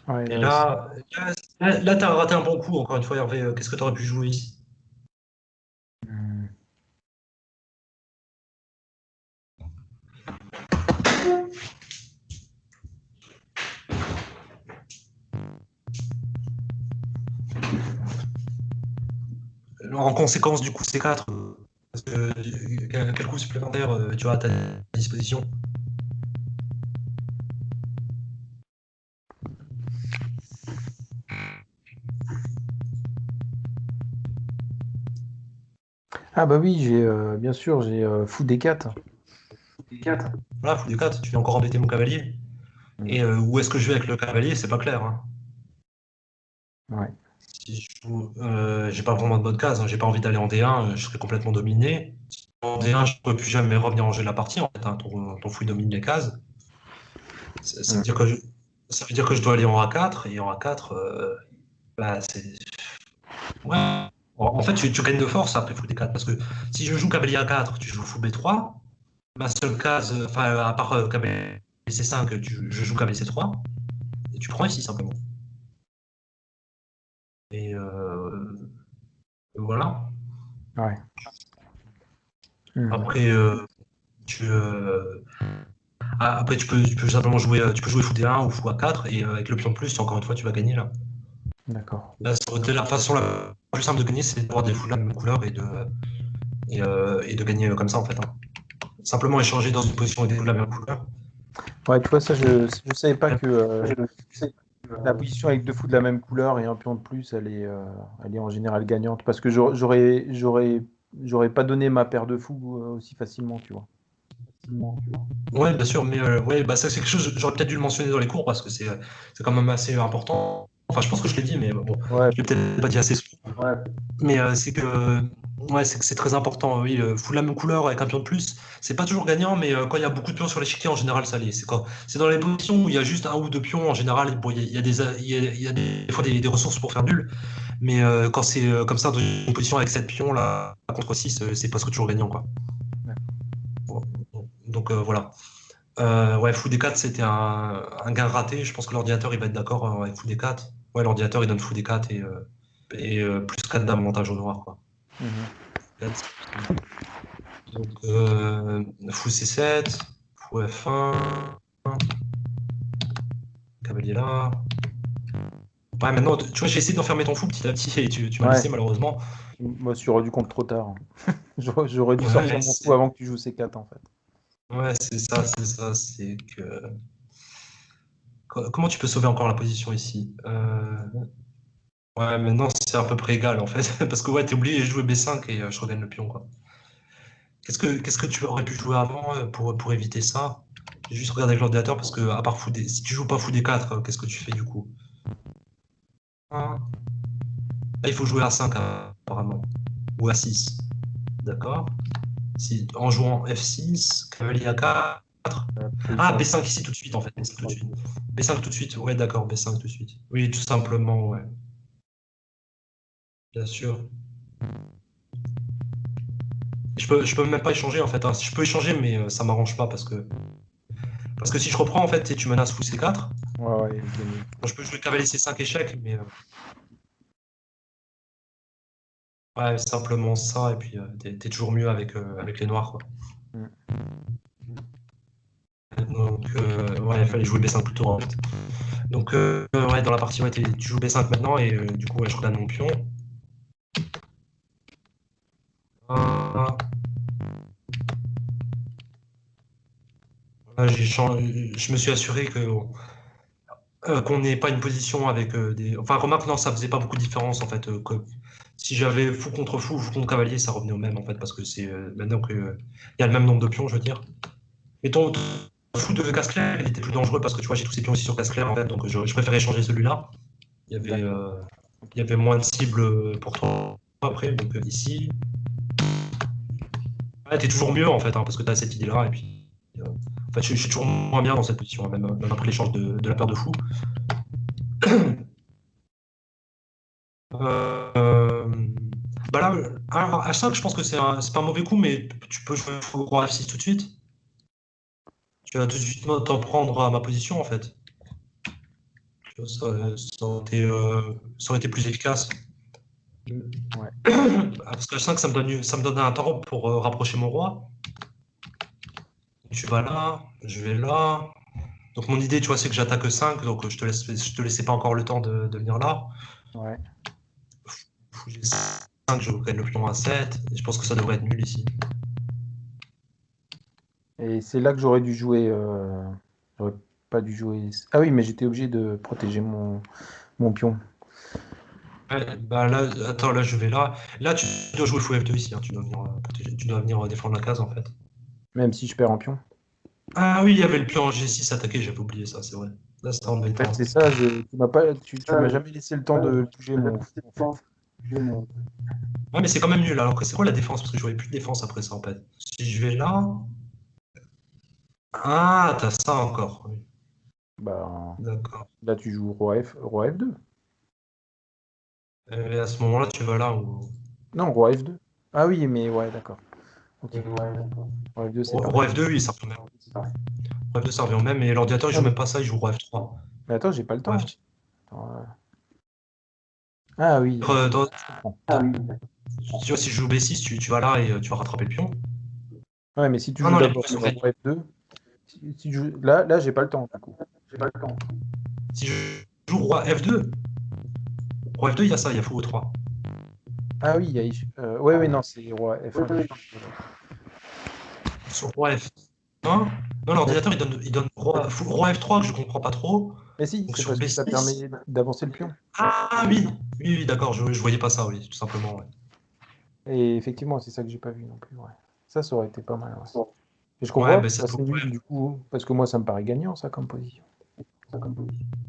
Ouais, Et là t'as raté un bon coup, encore une fois, Hervé. Qu'est-ce que tu aurais pu jouer ici? hmm. En conséquence du coup C4, parce que, quel coup supplémentaire tu as à ta disposition? Ah bah oui, j'ai bien sûr, j'ai fou D4. D4. Voilà, fou D4, tu viens encore embêter mon cavalier. Hmm. Et où est-ce que je vais avec le cavalier, c'est pas clair, hein. Ouais. Si je joue, j'ai pas vraiment de bonne case, hein. J'ai pas envie d'aller en D1, je serais complètement dominé. En D1, je ne pourrais plus jamais revenir en jeu de la partie, en fait, hein. Ton fouille domine les cases. Ça veut Hmm. dire que ça veut dire que je dois aller en A4, et en A4, bah, c'est. Ouais. En fait, tu gagnes de force après fou D4, parce que si je joue cavalier A4, tu joues fou B3, ma seule case, enfin, à part cavalier C5, je joue cavalier C3, et tu prends ici simplement. Et voilà. Ouais. Hmm. Après, tu, après tu peux simplement jouer, tu peux jouer fou D1 ou fou A4, et avec le pion de plus, encore une fois, tu vas gagner là. D'accord. Là, la façon la plus simple de gagner, c'est d'avoir des fous de la même couleur et de gagner comme ça, en fait, hein. Simplement échanger dans une position avec des fous de la même couleur. Ouais, tu vois, ça, je savais pas que C'est, la position avec deux fous de la même couleur et un pion de plus, elle est en général gagnante. Parce que j'aurais pas donné ma paire de fous aussi facilement, tu vois. ouais, bien sûr, mais ouais, bah, ça, c'est quelque chose, j'aurais peut-être dû le mentionner dans les cours parce que c'est quand même assez important. Enfin, je pense que je l'ai dit, mais bon, Ouais, je l'ai peut-être pas dit assez souvent. Ouais. Mais ouais, c'est que c'est très important. Oui, fou de la même couleur avec un pion de plus, c'est pas toujours gagnant, mais quand il y a beaucoup de pions sur l'échiquier, en général, ça l'est. C'est dans les positions où il y a juste un ou deux pions, en général, bon, il y a il y a des fois des ressources pour faire nul, mais quand c'est comme ça, dans une position avec 7 pions, là, contre 6, c'est presque toujours gagnant, quoi. Bon, donc voilà. Ouais, fou D4, c'était un gain raté. Je pense que l'ordinateur, il va être d'accord avec fou D4. Ouais, l'ordinateur, il donne fou D4 et plus 4 d'avantage au noir, quoi. mhm. Donc, fou C7, fou F1, cavalier là. Ouais, maintenant, tu vois, j'ai essayé d'enfermer ton fou petit à petit et tu m'as laissé Ouais, malheureusement. moi, je suis rendu compte trop tard. J'aurais dû Ouais, sortir mon fou avant que tu joues C4, en fait. ouais, c'est ça, c'est ça. C'est que. Comment tu peux sauver encore la position ici? Ouais, maintenant, c'est à peu près égal en fait. Parce que ouais, t'es obligé de jouer B5 et je regagne le pion, quoi. Qu'est-ce que tu aurais pu jouer avant pour éviter ça? J'ai juste regardé avec l'ordinateur parce que, à part si tu joues pas fou D4, qu'est-ce que tu fais du coup? Ah, là, il faut jouer A5 apparemment. Ou A6. D'accord. Si, en jouant F6, cavalier A4. Ah, Position. B5 ici tout de suite en fait. B5 tout de suite. B5 tout de suite. Ouais, d'accord, B5 tout de suite. Oui, tout simplement, ouais. Bien sûr. Je peux même pas échanger en fait, hein. Je peux échanger, mais ça m'arrange pas parce que si je reprends en fait et tu menaces fou C4, Ouais, ouais, gagné. bon, je peux jouer cavalier C5 échec, mais ouais, simplement ça, et puis t'es toujours mieux avec les noirs, quoi. Mm. Donc, ouais, il fallait jouer B5 plus tôt, en fait. Donc, ouais, dans la partie, ouais, tu joues B5 maintenant, et du coup, ouais, je redonne mon pion. Ah, là, je me suis assuré que qu'on n'ait pas une position avec des. Enfin, remarque, non, ça faisait pas beaucoup de différence en fait. Si j'avais fou contre fou, fou contre cavalier, ça revenait au même en fait, parce que c'est maintenant que il y a le même nombre de pions, je veux dire. Et ton fou de casse clair, il était plus dangereux parce que tu vois, j'ai tous ces pions aussi sur casse clair en fait, donc je préférais changer celui-là. Il y avait, il y avait moins de cibles pour toi après, donc ici. Ouais, t'es toujours mieux en fait, hein, parce que t'as cette idée-là, et puis. En fait, je suis toujours moins bien dans cette position, hein, même après l'échange de la paire de fous. Euh, Bah là, alors, H5, je pense que c'est pas un mauvais coup, mais tu peux jouer au roi F6 tout de suite. Tu vas tout de suite t'en prendre à ma position, en fait. Tu vois, ça aurait été plus efficace. Ouais. Parce que H5, ça me donne un temps pour rapprocher mon roi. Tu vas là, je vais là. Donc mon idée, tu vois, c'est que j'attaque 5, donc je te laissais pas encore le temps de venir là. Ouais. Fou G5, je gagne le pion à 7. Et je pense que ça devrait être nul ici. Et c'est là que j'aurais dû jouer. J'aurais pas dû jouer. Ah oui, mais j'étais obligé de protéger mon pion. Ouais, bah là, attends, là je vais là. Là, tu dois jouer fou F2 ici, hein. Tu dois venir protéger, tu dois venir défendre la case en fait. Même si je perds en pion. Ah oui, il y avait le pion en G6 attaqué, j'avais oublié ça, c'est vrai. Là, c'était En fait, embêtant. c'est ça. Tu m'as jamais laissé le temps de bouger mon. Ouais, mais c'est quand même nul. Alors que c'est quoi la défense? Parce que je voyais plus de défense après ça en fait. Si je vais là. Ah, t'as ça encore. Oui. Bah, D'accord. là, tu joues roi F2. Et à ce moment-là, tu vas là où. Non, roi F2. Ah oui, mais ouais, d'accord. Ok. Roi F2, c'est Roi pareil. F2, oui, ça revient au même. Roi F2, ça revient au même, mais l'ordinateur, il Ah, joue même pas ça, il joue Roi F3. mais attends, j'ai pas le Roi temps. F3. Attends, Ah oui, je comprends. Tu vois, si je joue B6, tu vas là et tu vas rattraper le pion. Ouais, mais si tu Non, joues non, les d'abord pions sont gagnés. roi F2, là, j'ai pas le temps, du coup. Si je joue Roi F2, Roi F2, il y a ça, il y a fou E3. Ah oui, ouais, ouais, non, c'est roi F1. Sur Roi F1, non, l'ordinateur, il donne Roi F3 que je comprends pas trop. Mais si, Donc c'est sur parce que ça B6. permet d'avancer le pion. Ah oui, oui, oui, d'accord, je voyais pas ça, oui, tout simplement. Ouais. Et effectivement, c'est ça que j'ai pas vu non plus. Ouais. Ça aurait été pas mal. Ouais. Et je Ouais, comprends ben que ça ça doit. c'est Ouais. nul du coup, parce que moi ça me paraît gagnant ça comme position.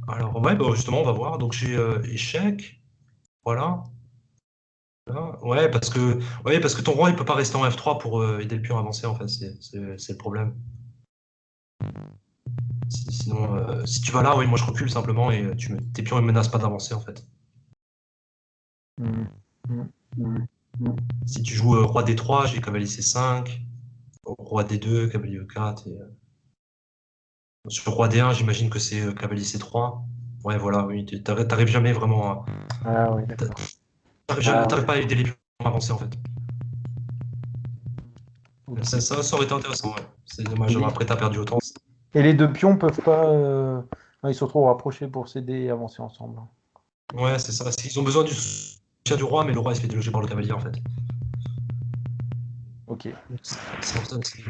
Alors, ouais, bah, justement, on va voir. Donc j'ai échec. Voilà. Là. Ouais, parce que ton roi, il peut pas rester en F3 pour aider le pion à avancer, en fait, c'est le problème. Sinon, si tu vas là, oui, moi je recule simplement et tes pions ne menacent pas d'avancer en fait. Mhm. Mhm. Si tu joues roi D3, j'ai cavalier C5, roi D2, cavalier E4. Et, sur roi D1, j'imagine que c'est cavalier C3. Ouais, voilà, oui, t'arrives jamais vraiment Ah ouais, d'accord. t'arrives pas à aider les pions à avancer en fait. Ok. Ça aurait été intéressant, ouais. C'est dommage, Et, après t'as perdu autant. et les deux pions peuvent pas. Non, ils sont trop rapprochés pour s'aider et avancer ensemble. Ouais, c'est ça. Ils ont besoin du soutien du roi, mais le roi il se fait déloger par le cavalier en fait. Ok. C'est pour ça que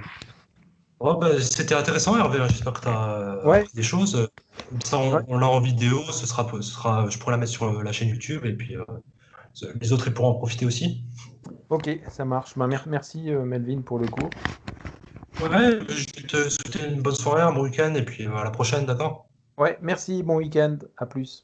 oh, bah, c'était intéressant, Hervé, hein. J'espère que tu as Ouais. appris des choses. Ça, Ouais. on l'a en vidéo, je pourrai la mettre sur la chaîne YouTube et puis les autres ils pourront en profiter aussi. Ok, ça marche. Bah, merci Melvin pour le cours. Ouais, je vais te souhaiter une bonne soirée, un bon week-end et puis à la prochaine, d'accord? Ouais, merci, bon week-end, à plus.